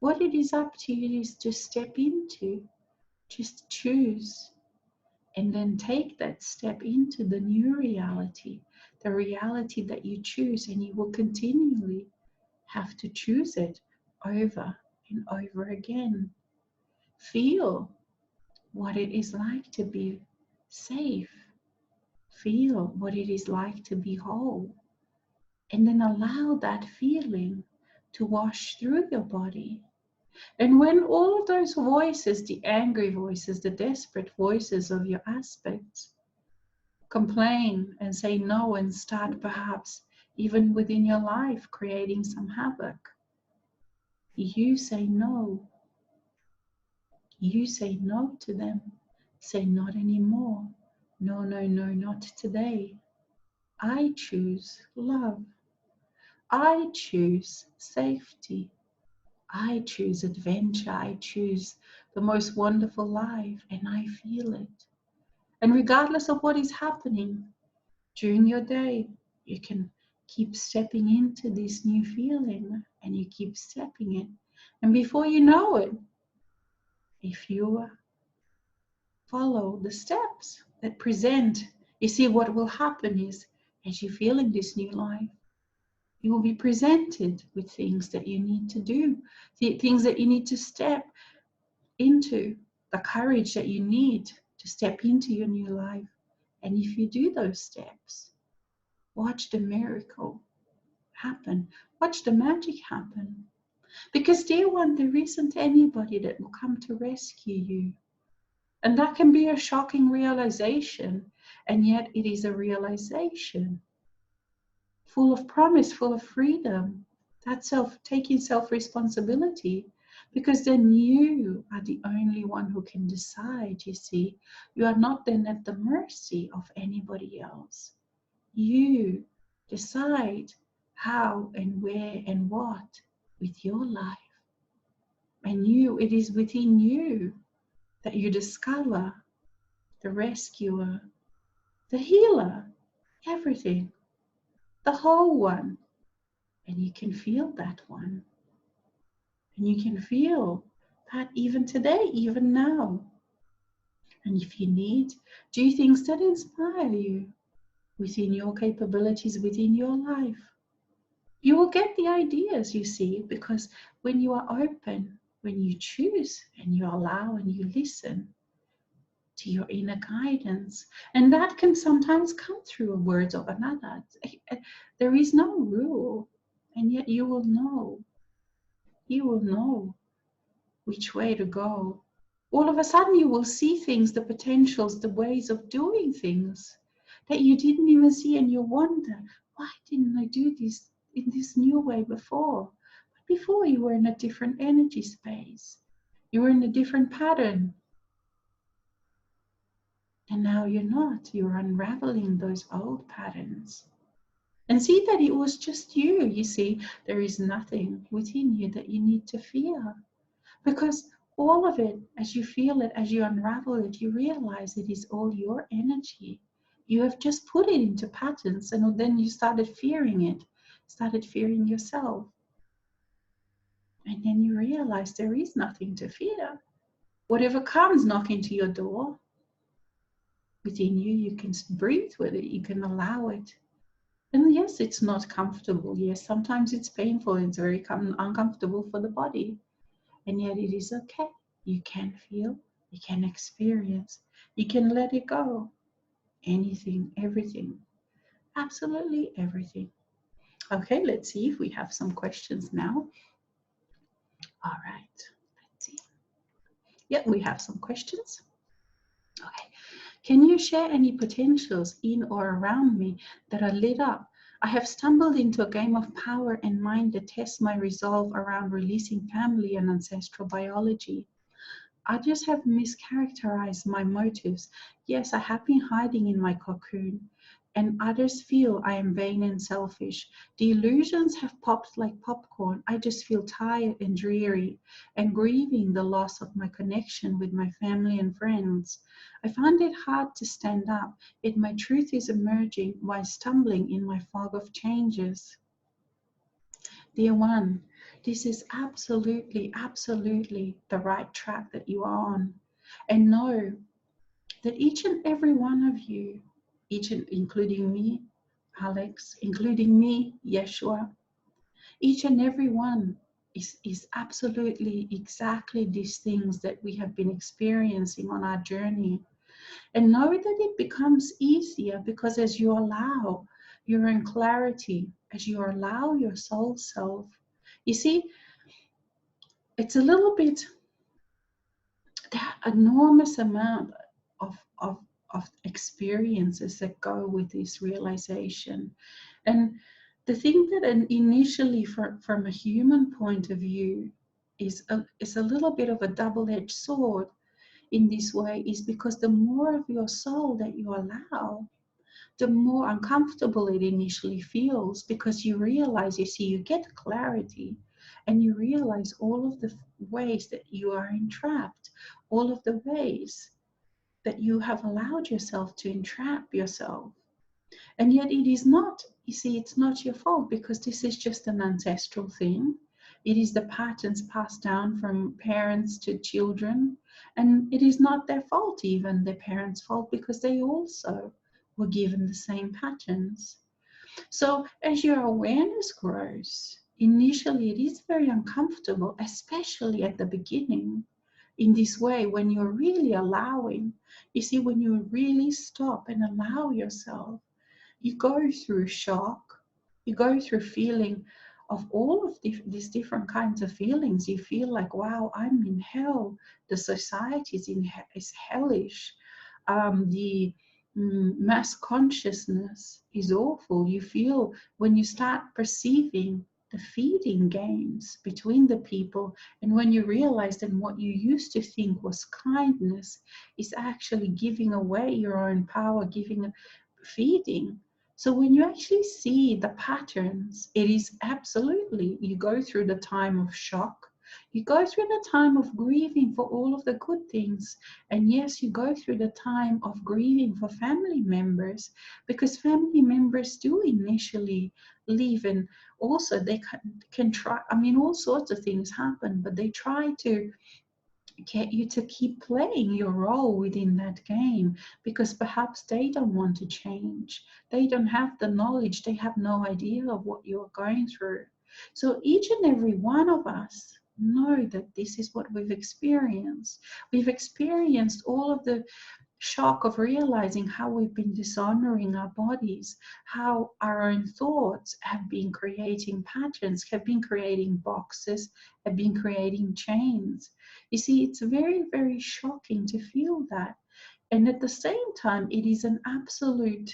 What it is up to you is to step into, just choose, and then take that step into the new reality, the reality that you choose, and you will continually have to choose it over and over again. Feel what it is like to be safe. Feel what it is like to be whole. And then allow that feeling to wash through your body. And when all of those voices, the angry voices, the desperate voices of your aspects, complain and say no and start perhaps even within your life creating some havoc, you say no. You say no to them. Say not anymore. No, no, no, not today. I choose love. I choose safety. I choose adventure. I choose the most wonderful life, and I feel it. And regardless of what is happening during your day, you can keep stepping into this new feeling, and you keep stepping it. And before you know it, if you follow the steps that present, you see what will happen is, as you feel in this new life, you will be presented with things that you need to do, things that you need to step into, the courage that you need to step into your new life. And if you do those steps, watch the miracle happen. Watch the magic happen. Because, dear one, there isn't anybody that will come to rescue you. And that can be a shocking realization. And yet it is a realization full of promise, full of freedom. That's taking self-responsibility. Because then you are the only one who can decide, you see. You are not then at the mercy of anybody else. You decide how and where and what with your life. And it is within you that you discover the rescuer, the healer, everything, the whole one. And you can feel that one. And you can feel that even today, even now. And if you need, do things that inspire you within your capabilities, within your life. You will get the ideas, you see, because when you are open, when you choose and you allow and you listen to your inner guidance, and that can sometimes come through words of another. There is no rule, and yet you will know which way to go. All of a sudden you will see things, the potentials, the ways of doing things that you didn't even see, and you wonder, why didn't I do this in this new way before? But before, you were in a different energy space. You were in a different pattern. And now you're not. You're unraveling those old patterns. And see that it was just you. You see, there is nothing within you that you need to fear. Because all of it, as you feel it, as you unravel it, you realize it is all your energy. You have just put it into patterns, and then you started fearing it, started fearing yourself. And then you realize there is nothing to fear. Whatever comes knocking to your door, within you, you can breathe with it, you can allow it. And yes, it's not comfortable. Yes, sometimes it's painful, it's very uncomfortable for the body. And yet it is okay. You can feel, you can experience, you can let it go. Anything, everything, absolutely everything. Okay, let's see if we have some questions now. All right, let's see. Yep, we have some questions. Okay, can you share any potentials in or around me that are lit up? I have stumbled into a game of power and mind that tests my resolve around releasing family and ancestral biology. I just have mischaracterized my motives. Yes, I have been hiding in my cocoon, and others feel I am vain and selfish. The illusions have popped like popcorn. I just feel tired and dreary and grieving the loss of my connection with my family and friends. I find it hard to stand up, yet my truth is emerging while stumbling in my fog of changes. Dear one, this is absolutely, absolutely the right track that you are on. And know that each and every one of you, including me, Alex, including me, Yeshua, each and every one is absolutely exactly these things that we have been experiencing on our journey. And know that it becomes easier because as you allow, you're in clarity, as you allow your soul self. You see, it's a little bit, that enormous amount of experiences that go with this realization. And the thing that initially, from a human point of view, is a little bit of a double-edged sword in this way, is because the more of your soul that you allow, the more uncomfortable it initially feels, because you realize, you see, you get clarity, and you realize all of the ways that you are entrapped, all of the ways that you have allowed yourself to entrap yourself. And yet it is not, you see, it's not your fault, because this is just an ancestral thing. It is the patterns passed down from parents to children. And it is not their fault, even their parents' fault, because they also were given the same patterns. So as your awareness grows, initially it is very uncomfortable, especially at the beginning. In this way, when you're really allowing, you see, when you really stop and allow yourself, you go through shock, you go through feeling of all of these different kinds of feelings. You feel like, wow, I'm in hell. The society is hellish. The mass consciousness is awful. You feel, when you start perceiving the feeding games between the people, and when you realize that what you used to think was kindness is actually giving away your own power, giving, feeding. So when you actually see the patterns, it is absolutely, you go through the time of shock, you go through the time of grieving for all of the good things. And yes, you go through the time of grieving for family members, because family members do initially leave, and also they can try, I mean, all sorts of things happen, but they try to get you to keep playing your role within that game, because perhaps they don't want to change. They don't have the knowledge. They have no idea of what you're going through. So each and every one of us know that this is what we've experienced. We've experienced all of the shock of realizing how we've been dishonoring our bodies, how our own thoughts have been creating patterns, have been creating boxes, have been creating chains. You see, it's very, very shocking to feel that. And at the same time, it is an absolute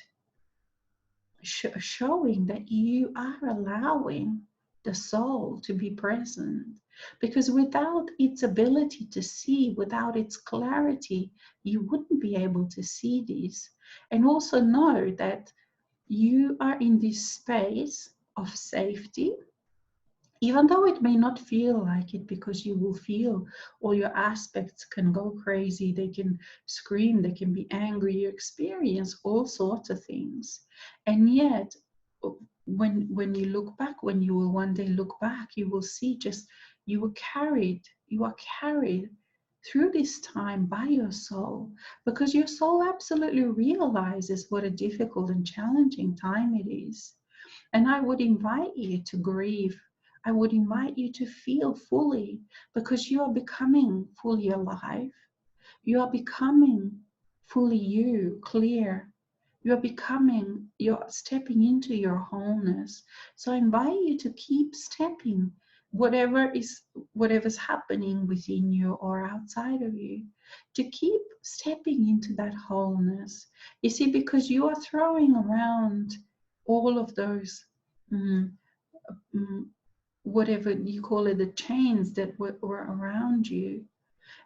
showing that you are allowing the soul to be present. Because without its ability to see, without its clarity, you wouldn't be able to see this. And also know that you are in this space of safety, even though it may not feel like it, because you will feel all your aspects can go crazy, they can scream, they can be angry, you experience all sorts of things. And yet, when you look back, when you will one day look back, you will see just you are carried through this time by your soul, because your soul absolutely realizes what a difficult and challenging time it is. And I would invite you to grieve. I would invite you to feel fully, because you are becoming fully alive. You are becoming fully you, clear. You're becoming, you're stepping into your wholeness. So I invite you to keep stepping, whatever's happening within you or outside of you, to keep stepping into that wholeness. You see, because you are throwing around all of those mm, mm, whatever you call it, the chains that were around you.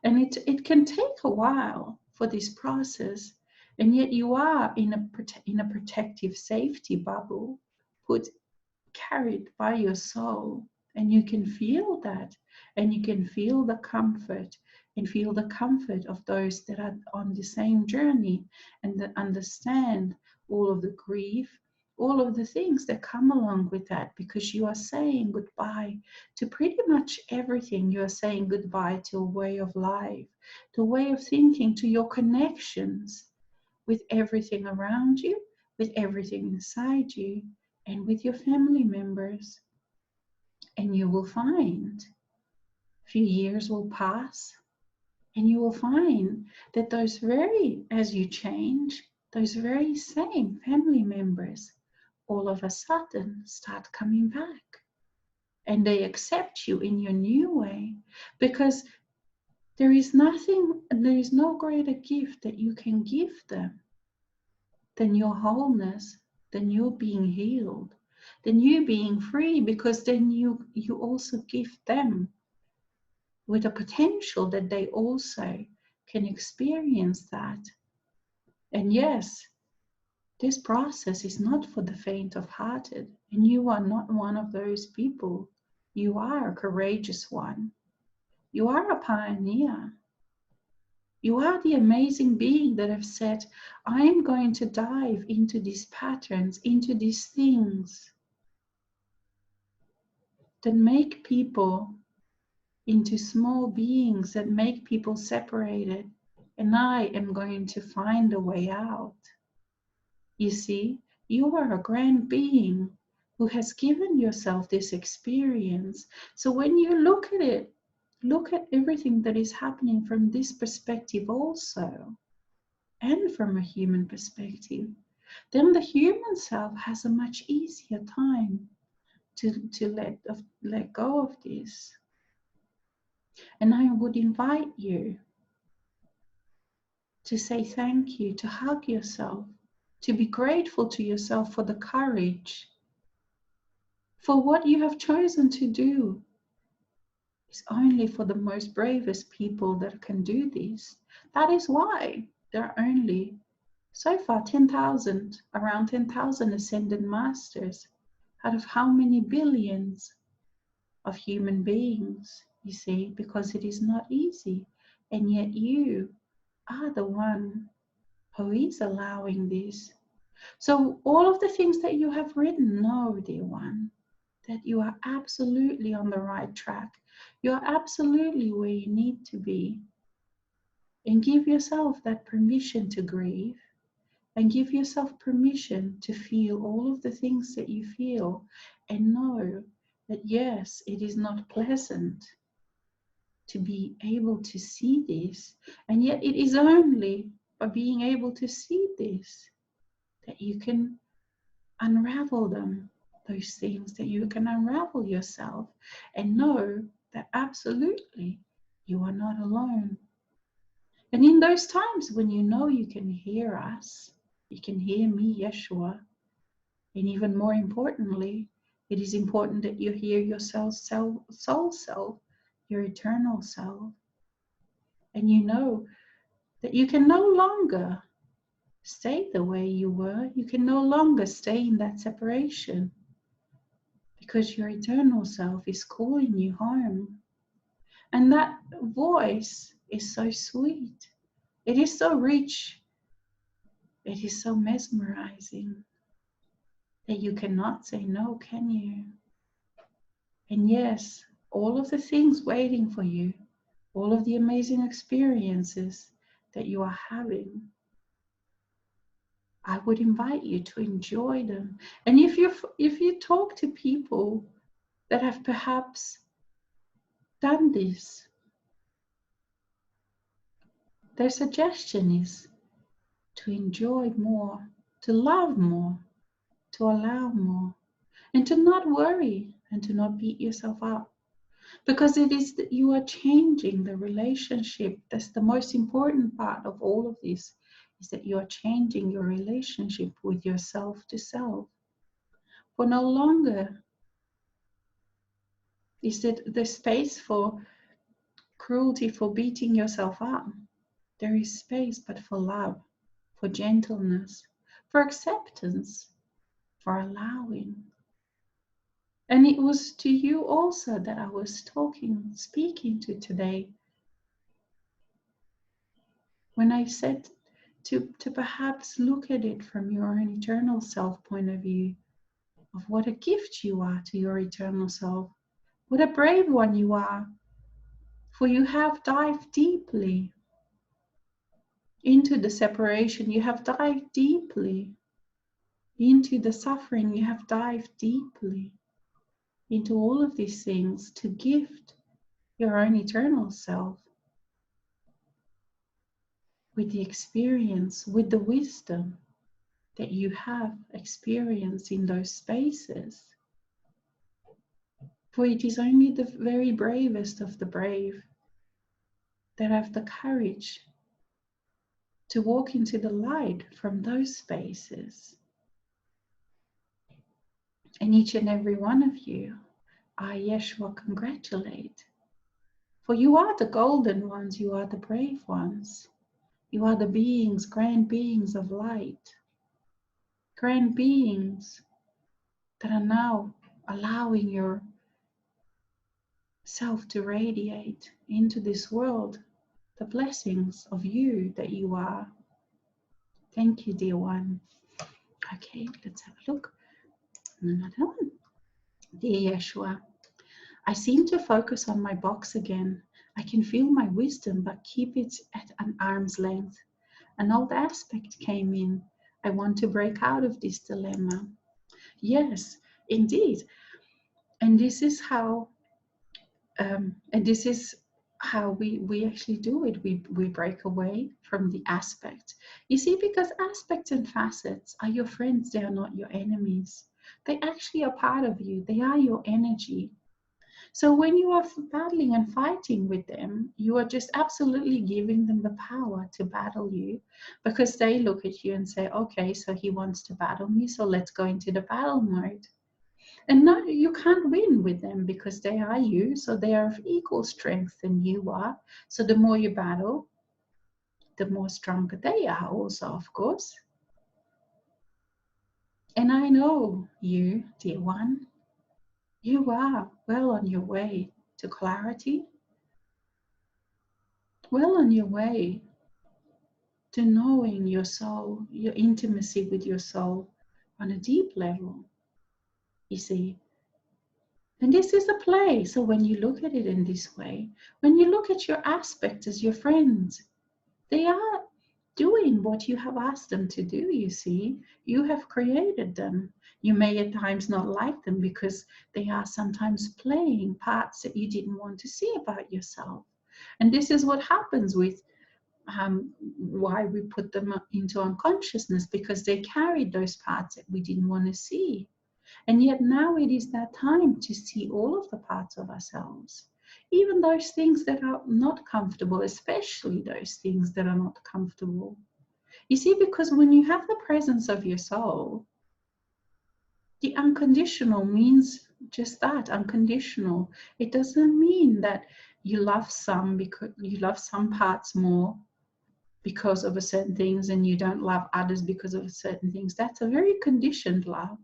And it can take a while for this process, and yet you are in a protective safety bubble, put carried by your soul, and you can feel that, and you can feel the comfort, and feel the comfort of those that are on the same journey, and that understand all of the grief, all of the things that come along with that, because you are saying goodbye to pretty much everything. You are saying goodbye to a way of life, to a way of thinking, to your connections with everything around you, with everything inside you, and with your family members. And you will find a few years will pass, and you will find that as you change, those very same family members all of a sudden start coming back. And they accept you in your new way, because there is no greater gift that you can give them than your wholeness, than you being healed, than you being free, because then you also give them with a potential that they also can experience that. And yes, this process is not for the faint of hearted, and you are not one of those people. You are a courageous one. You are a pioneer. You are the amazing being that have said, I am going to dive into these patterns, into these things that make people into small beings, that make people separated. And I am going to find a way out. You see, you are a grand being who has given yourself this experience. So when you look at it, look at everything that is happening from this perspective also, and from a human perspective, then the human self has a much easier time to let go of this. And I would invite you to say thank you, to hug yourself, to be grateful to yourself for the courage, for what you have chosen to do. It's only for the most bravest people that can do this. That is why there are only so far 10,000, around 10,000 ascended masters out of how many billions of human beings, you see, because it is not easy. And yet you are the one who is allowing this. So all of the things that you have written, know, dear one, that you are absolutely on the right track. You are absolutely where you need to be. And give yourself that permission to grieve, and give yourself permission to feel all of the things that you feel, and know that yes, it is not pleasant to be able to see this, and yet it is only by being able to see this that you can unravel them, those things, that you can unravel yourself and know that absolutely you are not alone. And in those times when you know you can hear us, you can hear me, Yeshua, and even more importantly, it is important that you hear your soul self, your eternal self, and you know that you can no longer stay the way you were. You can no longer stay in that separation, because your eternal self is calling you home. And that voice is so sweet. It is so rich. It is so mesmerizing that you cannot say no, can you? And yes, all of the things waiting for you, all of the amazing experiences that you are having, I would invite you to enjoy them. And if you talk to people that have perhaps done this, their suggestion is to enjoy more, to love more, to allow more, and to not worry and to not beat yourself up. Because it is that you are changing the relationship. That's the most important part of all of this, is that you are changing your relationship with yourself to self. For no longer is it the space for cruelty, for beating yourself up. There is space but for love, for gentleness, for acceptance, for allowing. And it was to you also that I was speaking to today, when I said to perhaps look at it from your own eternal self point of view, of what a gift you are to your eternal self, what a brave one you are, for you have dived deeply into the separation, you have dived deeply into the suffering, you have dived deeply into all of these things to gift your own eternal self with the experience, with the wisdom that you have experienced in those spaces. For it is only the very bravest of the brave that have the courage to walk into the light from those spaces. And each and every one of you, I, Yeshua, congratulate. For you are the golden ones, you are the brave ones. You are the beings, grand beings of light. Grand beings that are now allowing yourself to radiate into this world, the blessings of you that you are. Thank you, dear one. Okay, let's have a look. Another one. Dear Yeshua, I seem to focus on my box again. I can feel my wisdom, but keep it at an arm's length. An old aspect came in. I want to break out of this dilemma. Yes, indeed. And this is how we actually do it. We break away from the aspect. You see, because aspects and facets are your friends, they are not your enemies. They actually are part of you. They are your energy. So when you are battling and fighting with them, you are just absolutely giving them the power to battle you, because they look at you and say, okay, so he wants to battle me, so let's go into the battle mode. And no, you can't win with them because they are you, so they are of equal strength than you are. So the more you battle, the more stronger they are also, of course. And I know you, dear one, you are well on your way to clarity, well on your way to knowing your soul, your intimacy with your soul on a deep level, you see. And this is a play. So when you look at it in this way, when you look at your aspects as your friends, they are doing what you have asked them to do, you see. You have created them. You may at times not like them because they are sometimes playing parts that you didn't want to see about yourself. And this is what happens with why we put them into unconsciousness, because they carried those parts that we didn't want to see. And yet now it is that time to see all of the parts of ourselves, even those things that are not comfortable, especially those things that are not comfortable. You see, because when you have the presence of your soul, the unconditional means just that, unconditional. It doesn't mean that you love some because you love some parts more because of a certain things and you don't love others because of certain things. That's a very conditioned love.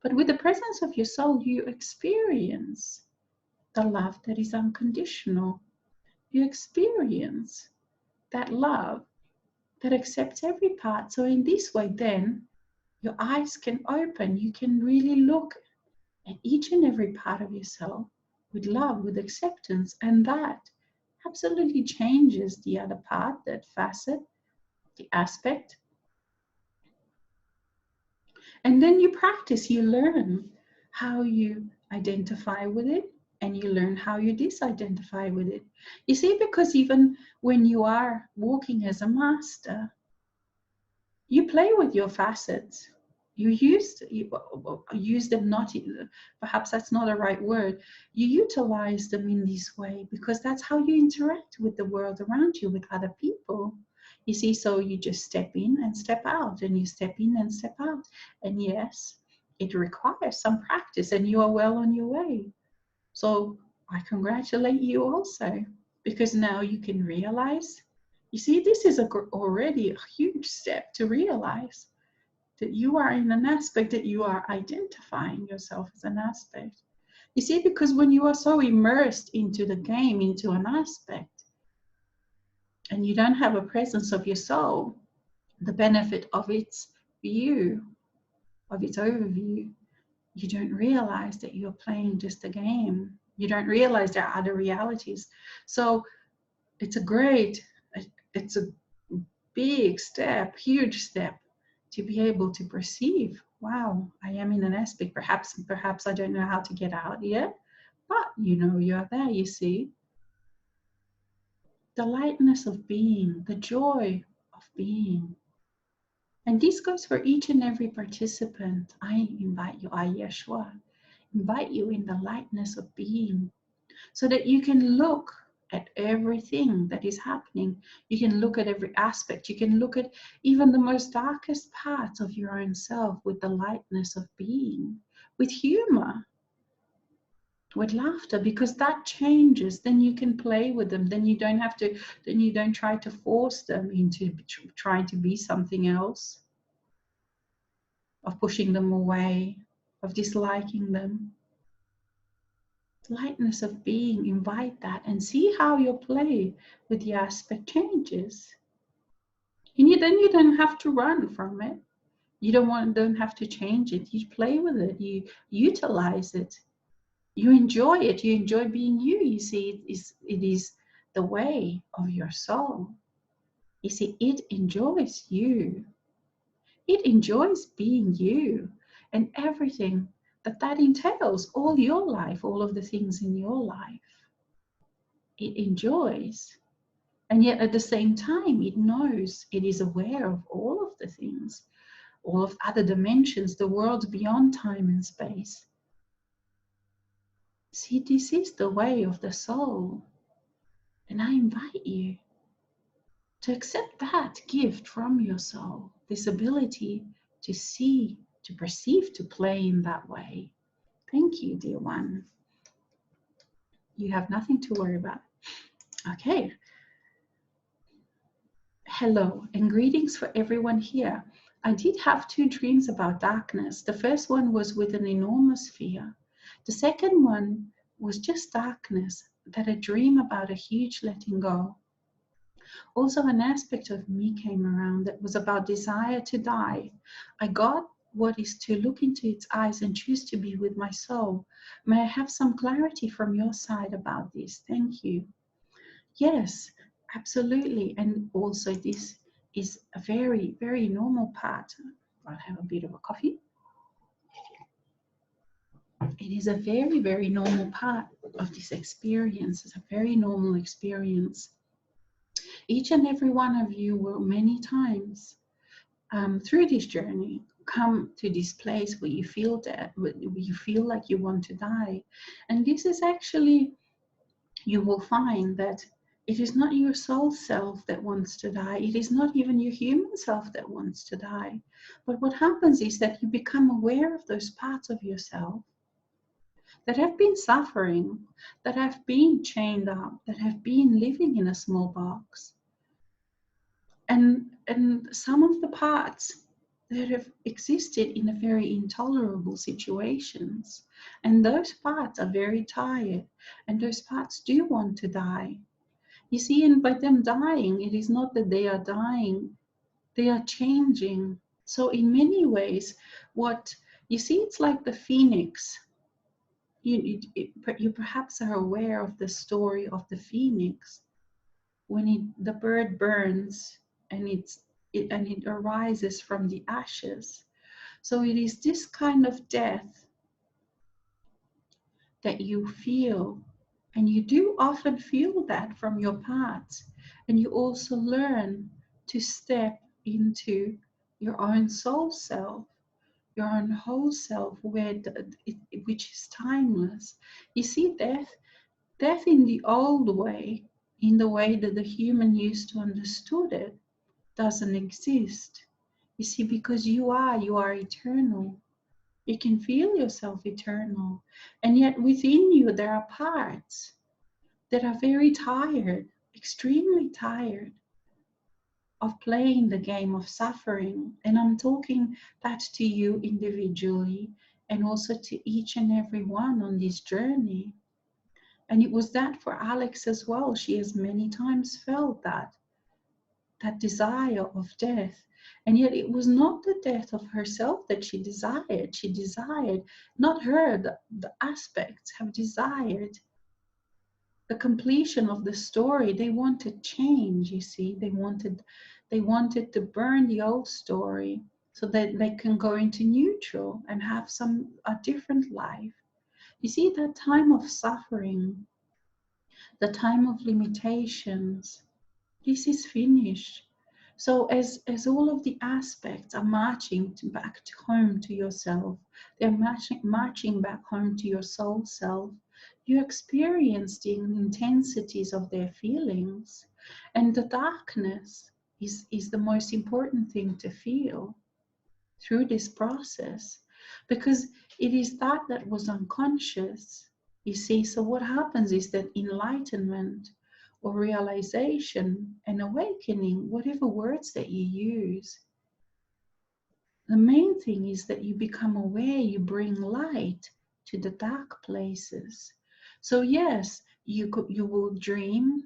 But with the presence of your soul, you experience the love that is unconditional. You experience that love that accepts every part. So in this way, then, your eyes can open. You can really look at each and every part of yourself with love, with acceptance. And that absolutely changes the other part, that facet, the aspect. And then you practice, you learn how you identify with it, and you learn how you disidentify with it. You see, because even when you are walking as a master, you play with your facets. You use them, not, perhaps that's not a right word. You utilize them in this way because that's how you interact with the world around you, with other people. You see, so you just step in and step out, and you step in and step out. And yes, it requires some practice, and you are well on your way. So I congratulate you also, because now you can realize, you see, this is already a huge step to realize that you are in an aspect, that you are identifying yourself as an aspect. You see, because when you are so immersed into the game, into an aspect, and you don't have a presence of your soul, the benefit of its view, of its overview, you don't realize that you're playing just a game. You don't realize there are other realities. So it's a big step, huge step, to be able to perceive, wow, I am in an aspect. Perhaps I don't know how to get out yet, but you know you're there, you see. The lightness of being, the joy of being. And this goes for each and every participant. I invite you, I, Yeshua, invite you in the lightness of being, so that you can look at everything that is happening. You can look at every aspect. You can look at even the most darkest parts of your own self with the lightness of being, with humor, with laughter, because that changes. Then you can play with them. Then you don't try to force them into trying to be something else, of pushing them away, of disliking them. lightness of being, invite that and see how your play with the aspect changes. And then you don't have to run from it. You don't have to change it. You play with it. You utilize it. You enjoy it. You enjoy being you. You see, it is the way of your soul. You see, it enjoys you. It enjoys being you and everything that entails, all your life, all of the things in your life. It enjoys. And yet at the same time, it knows, it is aware of all of the things, all of other dimensions, the world beyond time and space. See, this is the way of the soul. And I invite you to accept that gift from your soul, this ability to see, to perceive, to play in that way. Thank you, dear one. You have nothing to worry about. Okay. Hello and greetings for everyone here. I did have two dreams about darkness. The first one was with an enormous fear. The second one was just darkness, that a dream about a huge letting go. Also, an aspect of me came around that was about desire to die. I got what is to look into its eyes and choose to be with my soul. May I have some clarity from your side about this? Thank you. Yes, absolutely. And also, this is a very, very normal part. I'll have a bit of a coffee. It is a very, very normal part of this experience. It's a very normal experience. Each and every one of you will many times through this journey come to this place where you feel that, where you feel like you want to die. And this is actually, you will find that it is not your soul self that wants to die. It is not even your human self that wants to die. But what happens is that you become aware of those parts of yourself that have been suffering, that have been chained up, that have been living in a small box. And some of the parts that have existed in a very intolerable situations. And those parts are very tired, and those parts do want to die. You see, and by them dying, it is not that they are dying, they are changing. So in many ways, what you see, it's like the phoenix. You perhaps are aware of the story of the phoenix. When the bird burns and it arises from the ashes. So it is this kind of death that you feel, and you do often feel that from your parts, and you also learn to step into your own soul self, your own whole self, which is timeless. You see, death in the old way, in the way that the human used to understood it, doesn't exist. You see, because you are eternal. You can feel yourself eternal. And yet within you, there are parts that are very tired, extremely tired of playing the game of suffering. And I'm talking that to you individually and also to each and every one on this journey. And it was that for Alex as well. She has many times felt that desire of death. And yet it was not the death of herself that she desired. She desired, not her, the aspects have desired the completion of the story. They wanted change, you see. They wanted to burn the old story so that they can go into neutral and have a different life. You see, that time of suffering, the time of limitations, this is finished. So as all of the aspects are marching back to home to yourself, they're marching back home to your soul self, you experience the intensities of their feelings. And the darkness is the most important thing to feel through this process, because it is that was unconscious. You see, so what happens is that enlightenment or realization and awakening, whatever words that you use, the main thing is that you become aware, you bring light to the dark places. So yes, you will dream,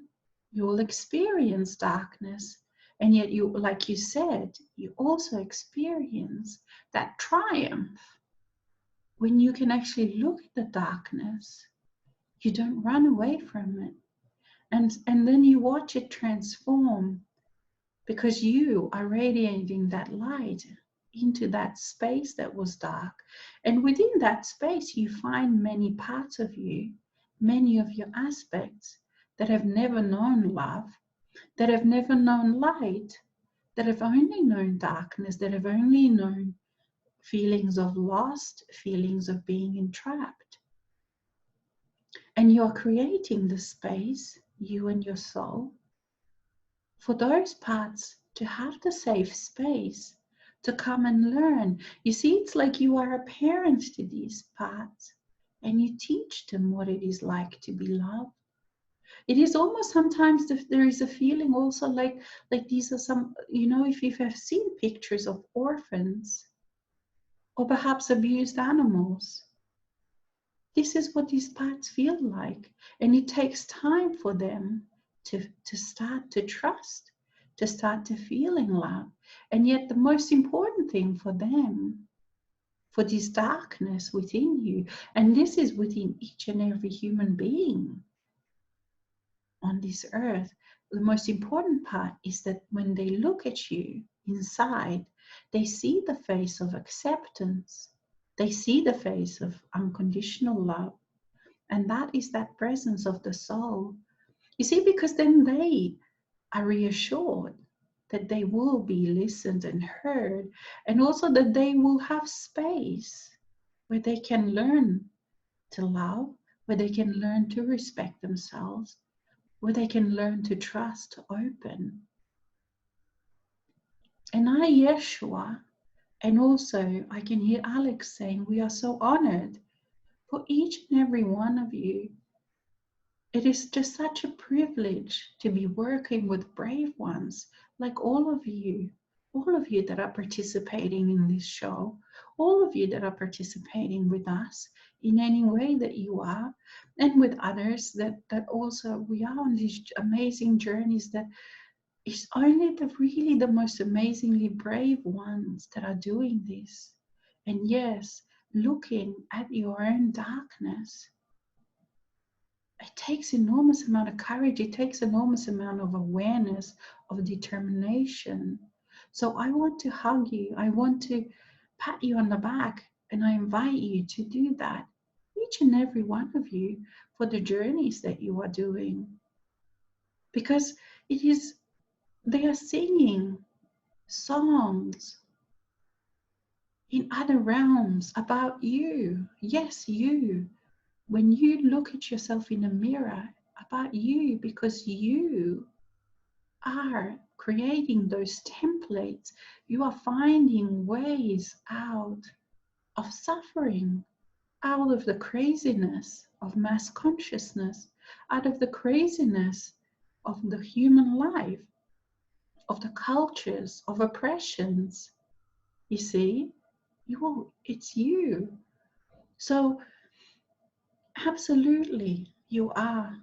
you will experience darkness, and yet you, like you said, you also experience that triumph when you can actually look at the darkness. You don't run away from it, and then you watch it transform, because you are radiating that light into that space that was dark. And within that space, you find many parts of you, many of your aspects that have never known love, that have never known light, that have only known darkness, that have only known feelings of lost, feelings of being entrapped. And you're creating the space, you and your soul, for those parts to have the safe space to come and learn. You see, it's like you are a parent to these parts and you teach them what it is like to be loved. It is almost sometimes there is a feeling also like these are some, if you have seen pictures of orphans or perhaps abused animals, this is what these parts feel like. And it takes time for them to start to trust, to start to feel in love. And yet the most important thing for them, for this darkness within you, and this is within each and every human being on this earth, the most important part is that when they look at you inside, they see the face of acceptance. They see the face of unconditional love. And that is that presence of the soul. You see, because then they are reassured that they will be listened and heard, and also that they will have space where they can learn to love, where they can learn to respect themselves, where they can learn to trust, to open. And I, Yeshua, and also I can hear Alex saying, we are so honored for each and every one of you. It is just such a privilege to be working with brave ones like all of you that are participating in this show, all of you that are participating with us in any way that you are, and with others that also we are on these amazing journeys that is only really the most amazingly brave ones that are doing this. And yes, looking at your own darkness, it takes enormous amount of courage. It takes enormous amount of awareness, of determination. So I want to hug you. I want to pat you on the back, and I invite you to do that, each and every one of you, for the journeys that you are doing. Because it is, they are singing songs in other realms about you. Yes, you. When you look at yourself in a mirror, about you, because you are creating those templates. You are finding ways out of suffering, out of the craziness of mass consciousness, out of the craziness of the human life, of the cultures, of oppressions. You see, it's you. So absolutely, you are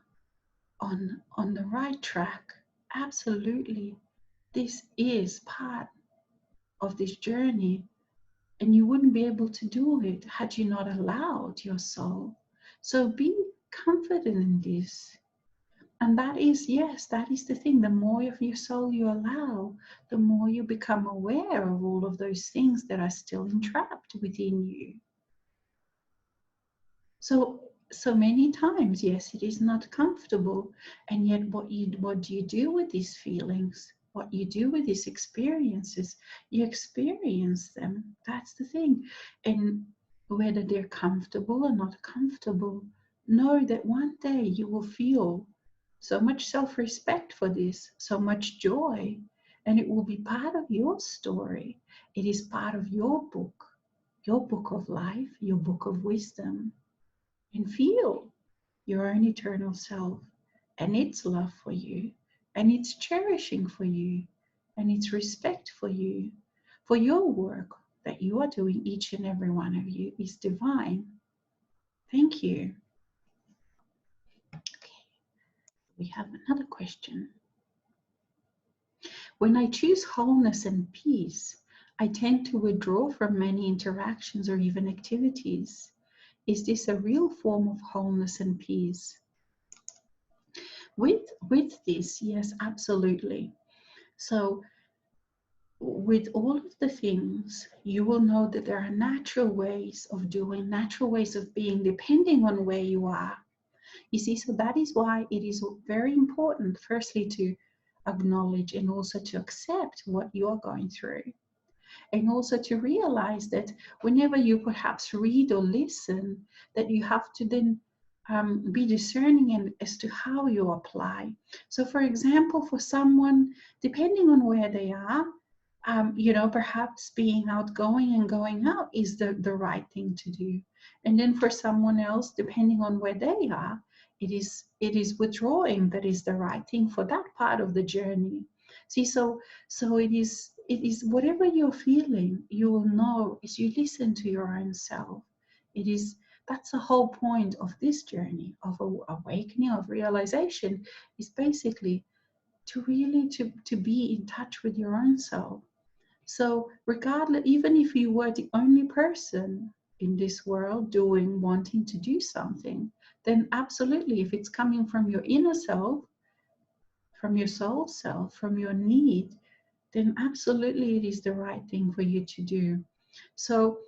on the right track. Absolutely, this is part of this journey, and you wouldn't be able to do it had you not allowed your soul. So be confident in this. And that is, yes, that is the thing. The more of your soul you allow, the more you become aware of all of those things that are still entrapped within you. So many times, yes, it is not comfortable, and yet what do you do with these feelings? What you do with these experiences, you experience them. That's the thing. And whether they're comfortable or not comfortable, know that one day you will feel so much self-respect for this, so much joy, and it will be part of your story. It is part of your book of life, your book of wisdom. And feel your own eternal self and its love for you, and its cherishing for you, and its respect for you. For your work that you are doing, each and every one of you, is divine. Thank you. We have another question. When I choose wholeness and peace, I tend to withdraw from many interactions or even activities. Is this a real form of wholeness and peace? With this, yes, absolutely. So with all of the things, you will know that there are natural ways of doing, natural ways of being, depending on where you are. You see, so that is why it is very important, firstly, to acknowledge and also to accept what you're going through. And also to realize that whenever you perhaps read or listen, that you have to then be discerning as to how you apply. So, for example, for someone, depending on where they are, perhaps being outgoing and going out is the right thing to do. And then for someone else, depending on where they are, it is withdrawing that is the right thing for that part of the journey. See, so it is whatever you're feeling, you will know as you listen to your own self. That's the whole point of this journey of awakening, of realization, is basically to really to be in touch with your own self. So regardless, even if you were the only person in this world wanting to do something, then absolutely, if it's coming from your inner self, from your soul self, from your need, then absolutely it is the right thing for you to do. So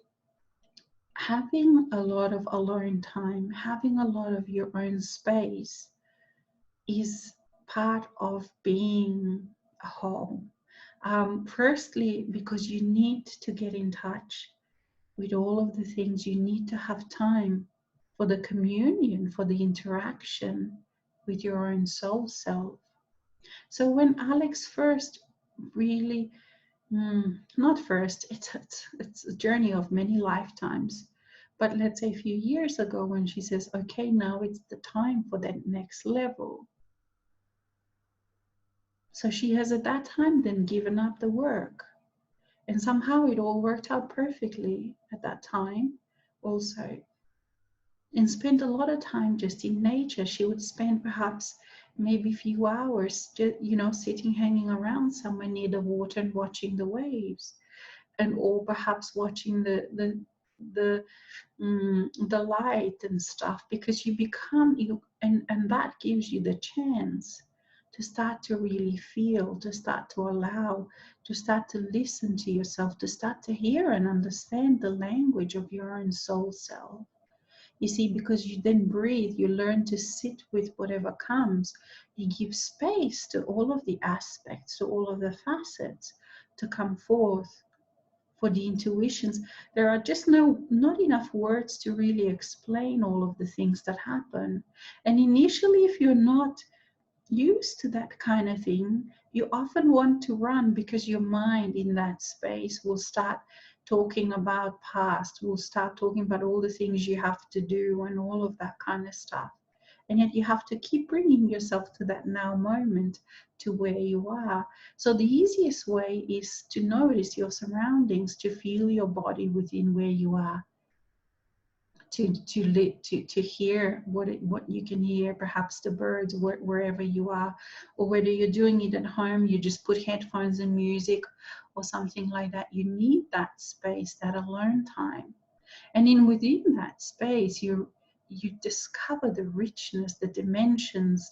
having a lot of alone time, having a lot of your own space is part of being a whole. Firstly, because you need to get in touch with all of the things, you need to have time for the communion, for the interaction with your own soul self. So when Alex first really, not first, it's a journey of many lifetimes. But let's say a few years ago when she says, okay, now it's the time for that next level. So she has at that time then given up the work. And somehow it all worked out perfectly at that time also. And spent a lot of time just in nature. She would spend perhaps maybe a few hours just, sitting, hanging around somewhere near the water and watching the waves. And or perhaps watching the light and stuff, because and that gives you the chance to start to really feel, to start to allow, to start to listen to yourself, to start to hear and understand the language of your own soul self. You see, because you then breathe, you learn to sit with whatever comes. You give space to all of the aspects, to all of the facets to come forth. For the intuitions, there are just not enough words to really explain all of the things that happen. And initially, if you're not used to that kind of thing, you often want to run, because your mind in that space will start talking about past, will start talking about all the things you have to do and all of that kind of stuff. And yet you have to keep bringing yourself to that now moment, to where you are. So the easiest way is to notice your surroundings, to feel your body within where you are, to hear what you can hear, perhaps the birds wherever you are, or whether you're doing it at home, you just put headphones and music or something like that. You need that space, that alone time. And within that space, you discover the richness, the dimensions,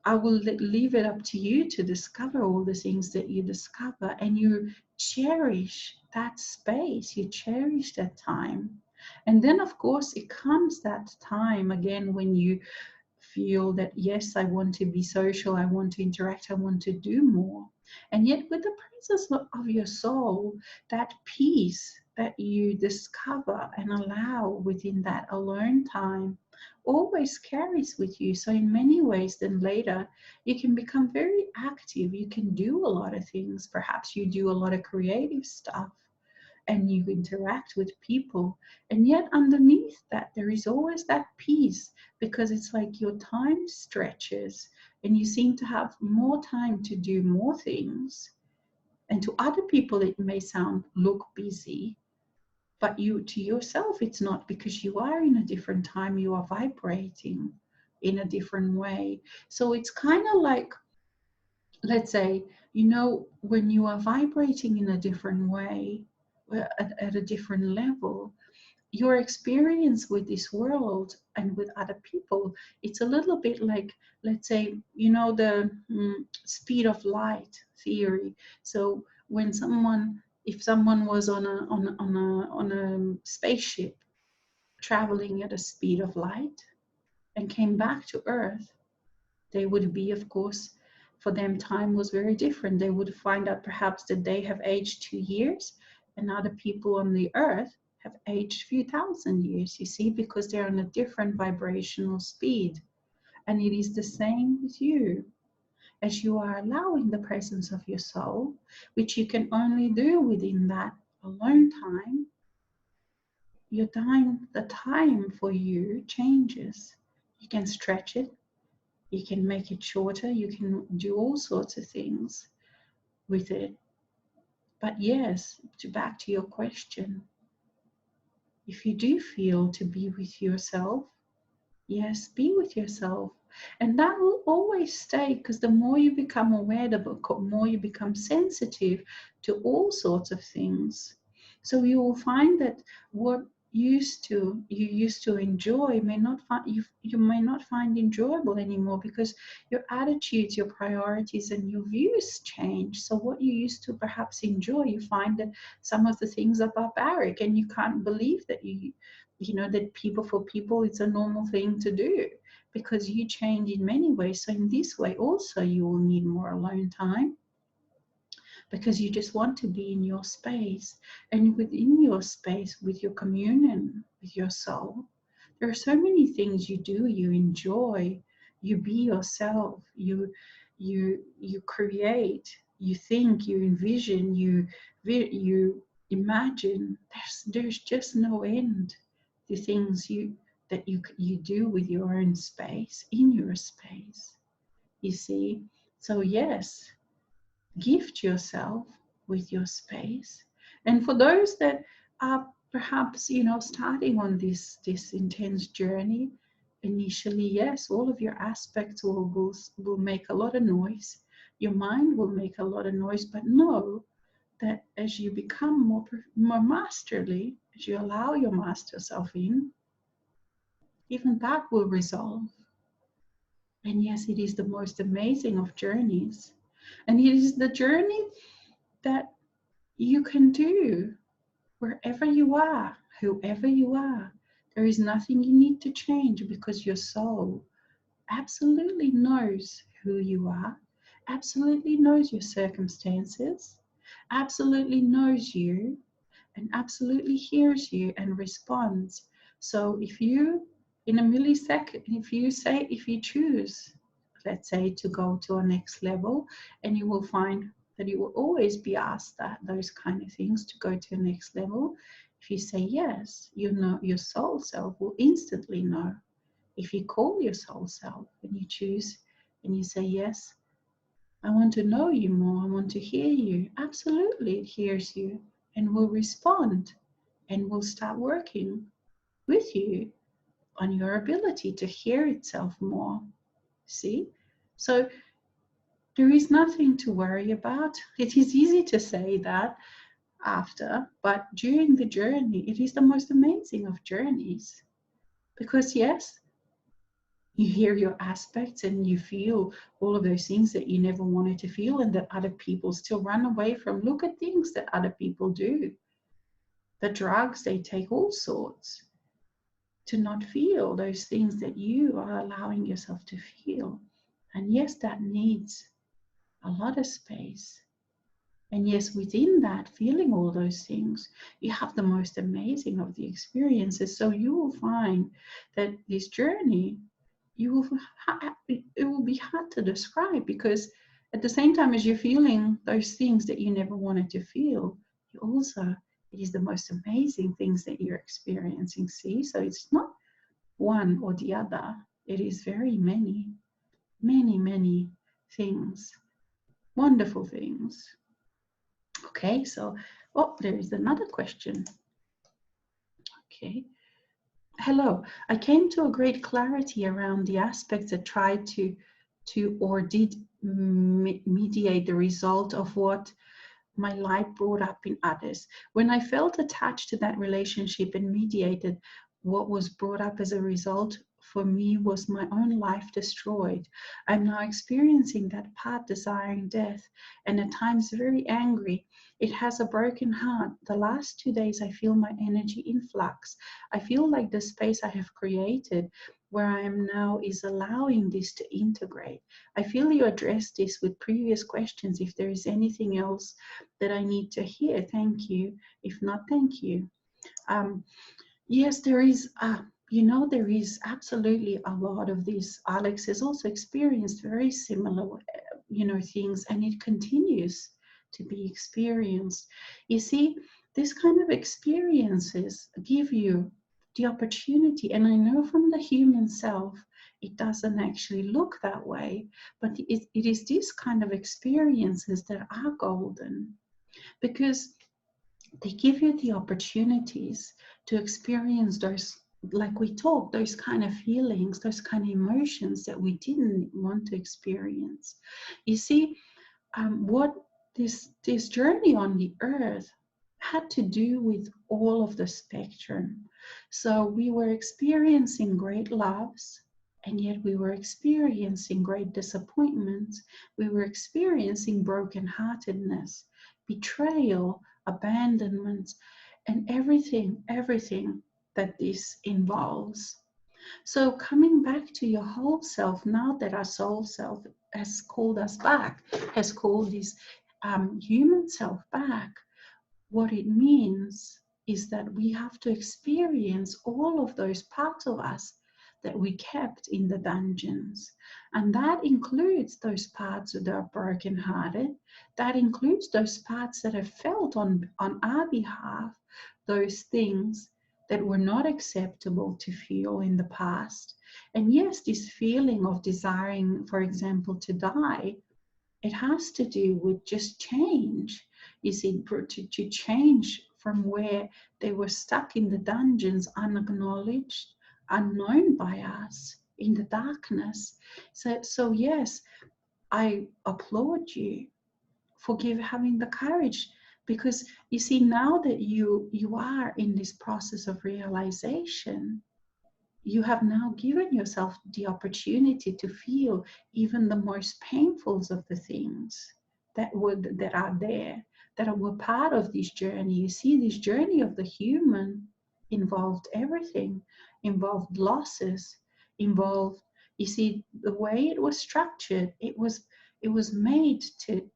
I will leave it up to you to discover all the things that you discover, and you cherish that space, you cherish that time. And then, of course, it comes that time again when you feel that, yes, I want to be social, I want to interact, I want to do more. And yet, with the presence of your soul, that peace that you discover and allow within that alone time always carries with you. So in many ways, then later you can become very active, you can do a lot of things. Perhaps you do a lot of creative stuff and you interact with people, and yet underneath that there is always that peace, because it's like your time stretches and you seem to have more time to do more things. And to other people it may look busy, but to yourself it's not, because you are in a different time, you are vibrating in a different way. So it's kind of like, let's say, when you are vibrating in a different way, at a different level, your experience with this world and with other people, it's a little bit like, let's say, the speed of light theory. So when if someone was on a spaceship traveling at a speed of light and came back to Earth, they would be, of course, for them, time was very different. They would find out perhaps that they have aged 2 years, and other people on the earth have aged a few thousand years, you see, because they're on a different vibrational speed. And it is the same with you. As you are allowing the presence of your soul, which you can only do within that alone time, the time for you changes. You can stretch it, you can make it shorter, you can do all sorts of things with it. But yes, back to your question, if you do feel to be with yourself, yes, be with yourself. And that will always stay, because the more you become aware, the more you become sensitive to all sorts of things. So you will find that what you used to enjoy may not find you may not find enjoyable anymore, because your attitudes, your priorities, and your views change. So what you used to perhaps enjoy, you find that some of the things are barbaric, and you can't believe that that for people it's a normal thing to do, because you change in many ways. So in this way also you will need more alone time, because you just want to be in your space. And within your space, with your communion with your soul, there are so many things you do, you enjoy, you be yourself, you create, you think, you envision, you imagine. There's just no end to things you do with your own space, in your space, you see. So yes, gift yourself with your space. And for those that are perhaps starting on this intense journey, initially, yes, all of your aspects will make a lot of noise, your mind will make a lot of noise, but know that as you become more masterly, as you allow your master self in, even that will resolve. And yes, it is the most amazing of journeys, and it is the journey that you can do wherever you are, whoever you are. There is nothing you need to change, because your soul absolutely knows who you are, absolutely knows your circumstances, absolutely knows you, and absolutely hears you and responds. So if you, in a millisecond, if you choose, let's say, to go to a next level, and you will find that you will always be asked those kind of things to go to the next level. If you say yes, your soul self will instantly know. If you call your soul self and you choose and you say yes, I want to know you more, I want to hear you, absolutely it hears you and will respond and will start working with you on your ability to hear itself more. See? So there is nothing to worry about. It is easy to say that after, but during the journey, it is the most amazing of journeys. Because yes, you hear your aspects and you feel all of those things that you never wanted to feel and that other people still run away from. Look at things that other people do. The drugs they take, all sorts, to not feel those things that you are allowing yourself to feel. And yes, that needs a lot of space. And yes, within that, feeling all those things, you have the most amazing of the experiences. So you will find that this journey, it will be hard to describe, because at the same time as you're feeling those things that you never wanted to feel, you also, it is the most amazing things that you're experiencing. See, so it's not one or the other. It is very many, many, many things, wonderful things. Okay, so, oh, there is another question. Okay, hello, I came to a great clarity around the aspects that tried to or did mediate the result of what my light brought up in others. When I felt attached to that relationship and mediated, what was brought up as a result for me was my own life destroyed. I'm now experiencing that part desiring death and at times very angry. It has a broken heart. The last 2 days, I feel my energy influx. I feel like the space I have created where I am now is allowing this to integrate. I feel you addressed this with previous questions. If there is anything else that I need to hear, thank you. If not, thank you. Um, yes, there is, there is absolutely a lot of this. Alex has also experienced very similar, things, and it continues to be experienced. You see, this kind of experiences give you the opportunity, and I know from the human self, it doesn't actually look that way, but it is this kind of experiences that are golden because they give you the opportunities to experience those, like we talked, those kind of feelings, those kind of emotions that we didn't want to experience. You see, what this journey on the earth had to do with all of the spectrum. So we were experiencing great loves, and yet we were experiencing great disappointments. We were experiencing brokenheartedness, betrayal, abandonment, and everything that this involves. So coming back to your whole self, now that our soul self has called us back, has called this human self back, what it means is that we have to experience all of those parts of us that we kept in the dungeons. And that includes those parts that are brokenhearted. That includes those parts that have felt on our behalf, those things that were not acceptable to feel in the past. And yes, this feeling of desiring, for example, to die, it has to do with just change. You see, to change from where they were stuck in the dungeons, unacknowledged, unknown by us, in the darkness. So yes, I applaud you for having the courage, because you see, now that you are in this process of realization, you have now given yourself the opportunity to feel even the most painful of the things that are there, were part of this journey. You see, this journey of the human involved everything, involved losses, involved, you see, the way it was structured, it was made to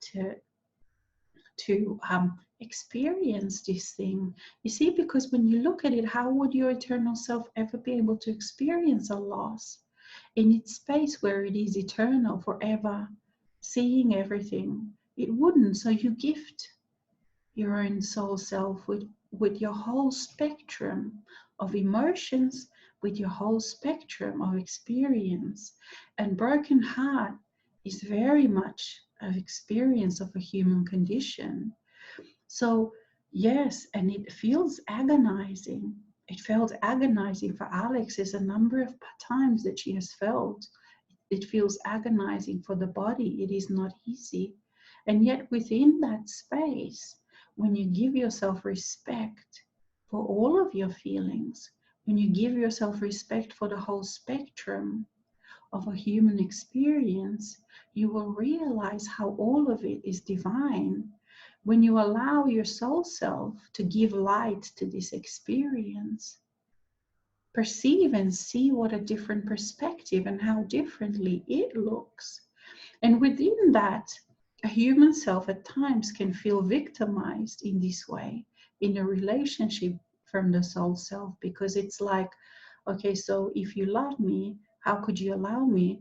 experience this thing. You see, because when you look at it, how would your eternal self ever be able to experience a loss in its space where it is eternal forever, seeing everything? It wouldn't. So you gift your own soul self with your whole spectrum of emotions, with your whole spectrum of experience. And broken heart is very much an experience of a human condition. So, yes, and it feels agonizing. It felt agonizing for Alex. There's a number of times that she has felt it feels agonizing for the body. It is not easy. And yet, within that space, when you give yourself respect for all of your feelings, when you give yourself respect for the whole spectrum of a human experience, you will realize how all of it is divine. When you allow your soul self to give light to this experience, perceive and see what a different perspective and how differently it looks. And within that, a human self at times can feel victimized in this way, in a relationship from the soul self, because it's like, okay, so if you love me, how could you allow me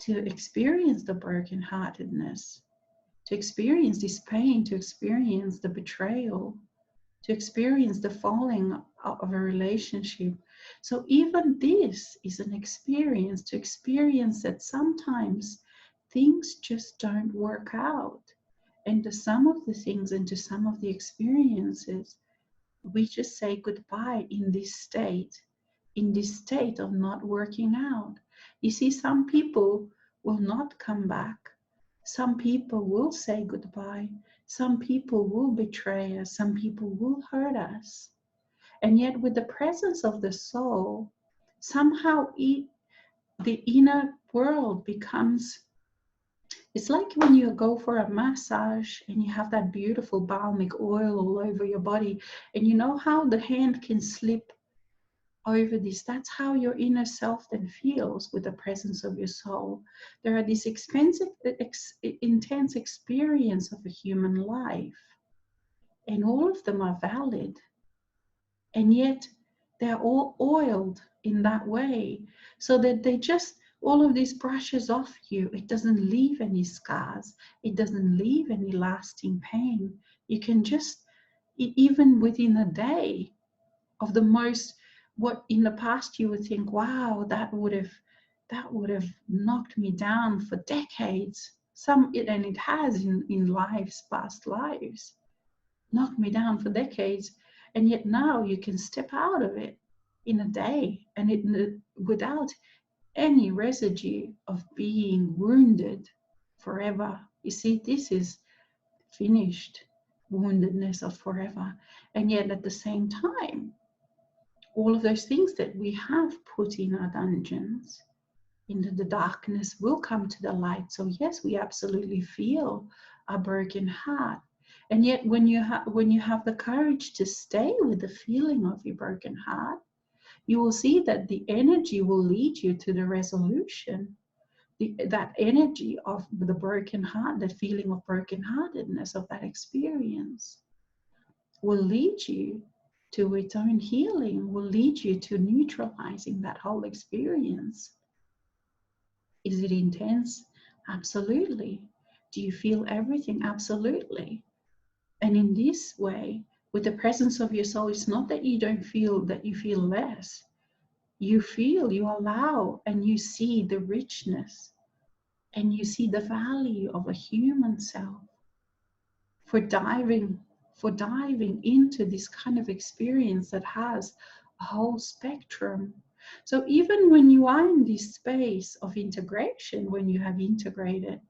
to experience the brokenheartedness, to experience this pain, to experience the betrayal, to experience the falling of a relationship? So even this is an experience, to experience that sometimes things just don't work out. And to some of the things and to some of the experiences, we just say goodbye in this state. in this state of not working out. You see, some people will not come back. Some people will say goodbye. Some people will betray us. Some people will hurt us. And yet, with the presence of the soul, somehow the inner world becomes, it's like when you go for a massage and you have that beautiful balmic oil all over your body, and you know how the hand can slip over this. That's how your inner self then feels with the presence of your soul. There are these intense experience of a human life, and all of them are valid, and yet they're all oiled in that way, so that they just, all of these brushes off you. It doesn't leave any scars. It doesn't leave any lasting pain. You can just, even within a day of the most, what in the past you would think, wow, that would have knocked me down for decades. And it has in lives, past lives, knocked me down for decades. And yet now you can step out of it in a day, and without any residue of being wounded forever. You see, this is finished woundedness of forever. And yet at the same time, all of those things that we have put in our dungeons, into the darkness, will come to the light. So yes, we absolutely feel a broken heart. And yet when you have the courage to stay with the feeling of your broken heart, you will see that the energy will lead you to the resolution. That energy of the broken heart, that feeling of brokenheartedness, of that experience, will lead you to its own healing, will lead you to neutralizing that whole experience. Is it intense? Absolutely. Do you feel everything? Absolutely. And in this way, with the presence of your soul, it's not that you don't feel, that you feel less. You feel, you allow, and you see the richness, and you see the value of a human self for diving into this kind of experience that has a whole spectrum. So even when you are in this space of integration, when you have integrated,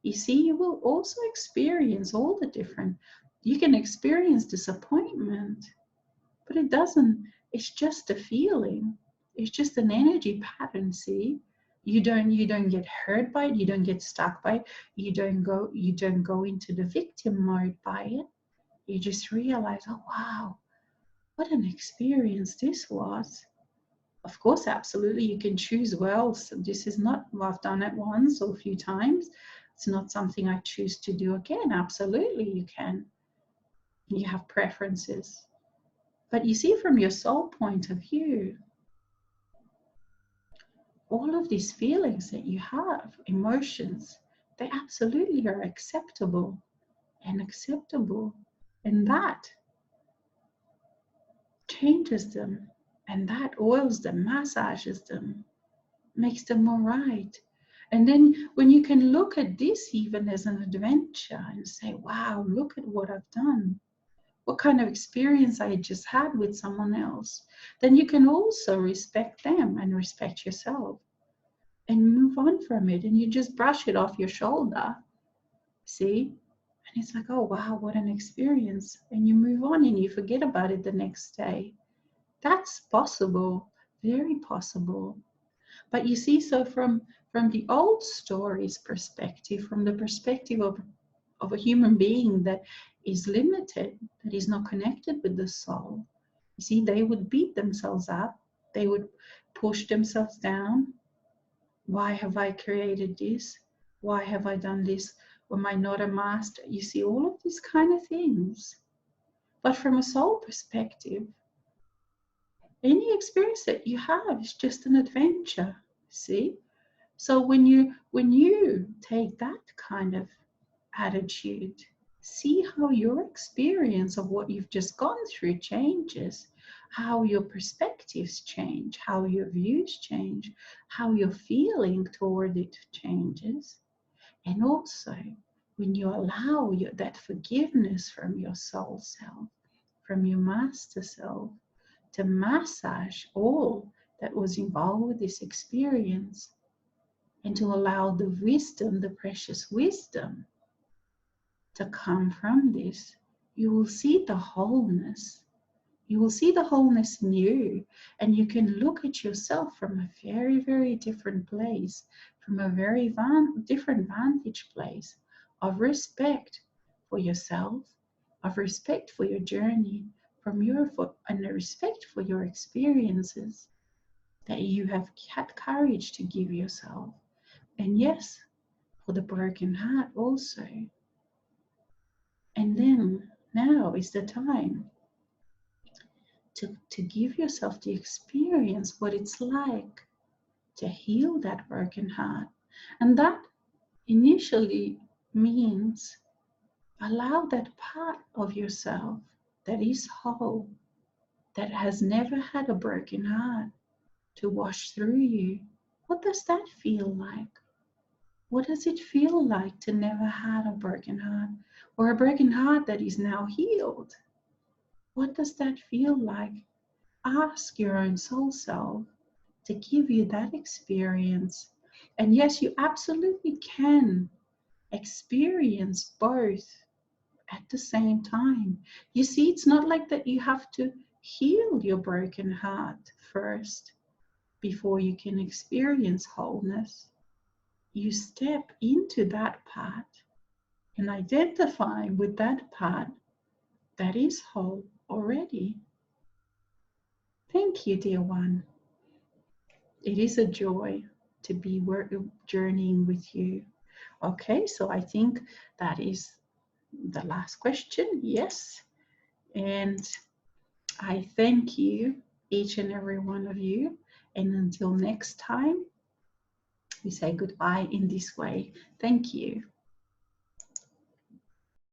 you see, you will also experience all the different, you can experience disappointment, but it's just a feeling. It's just an energy pattern, see? You don't get hurt by it, you don't get stuck by it, you don't go into the victim mode by it. You just realize, oh wow, what an experience this was. Of course, absolutely, you can choose well. So this is not, well, I've done it once or a few times. It's not something I choose to do again. Absolutely, you can. You have preferences. But you see, from your soul point of view, all of these feelings that you have, emotions, they absolutely are acceptable and acceptable. And that changes them, and that oils them, massages them, makes them all right. And then when you can look at this even as an adventure and say, wow, look at what I've done, what kind of experience I just had with someone else, then you can also respect them and respect yourself and move on from it. And you just brush it off your shoulder, see? And it's like, oh, wow, what an experience. And you move on and you forget about it the next day. That's possible, very possible. But you see, so from the old stories perspective, from the perspective of a human being that is limited, that is not connected with the soul, you see, they would beat themselves up. They would push themselves down. Why have I created this? Why have I done this? Am I not a master? You see, all of these kind of things. But from a soul perspective, any experience that you have is just an adventure, see? So when you take that kind of attitude, see how your experience of what you've just gone through changes, how your perspectives change, how your views change, how your feeling toward it changes. And also when you allow that forgiveness from your soul self, from your master self, to massage all that was involved with this experience, and to allow the wisdom, the precious wisdom, to come from this, you will see the wholeness. You will see the wholeness in you, and you can look at yourself from a very, very different place, from a very different vantage place of respect for yourself, of respect for your journey, and a respect for your experiences that you have had courage to give yourself. And yes, for the broken heart also. And then now is the time to give yourself the experience what it's like to heal that broken heart. And that initially means allow that part of yourself that is whole, that has never had a broken heart, to wash through you. What does that feel like? What does it feel like to never have a broken heart, or a broken heart that is now healed? What does that feel like? Ask your own soul self to give you that experience. And yes, you absolutely can experience both at the same time. You see, it's not like that you have to heal your broken heart first before you can experience wholeness. You step into that part and identify with that part that is whole already. Thank you, dear one. It is a joy to be journeying with you. Okay, so I think that is the last question. Yes. And I thank you, each and every one of you. And until next time, we say goodbye in this way. Thank you.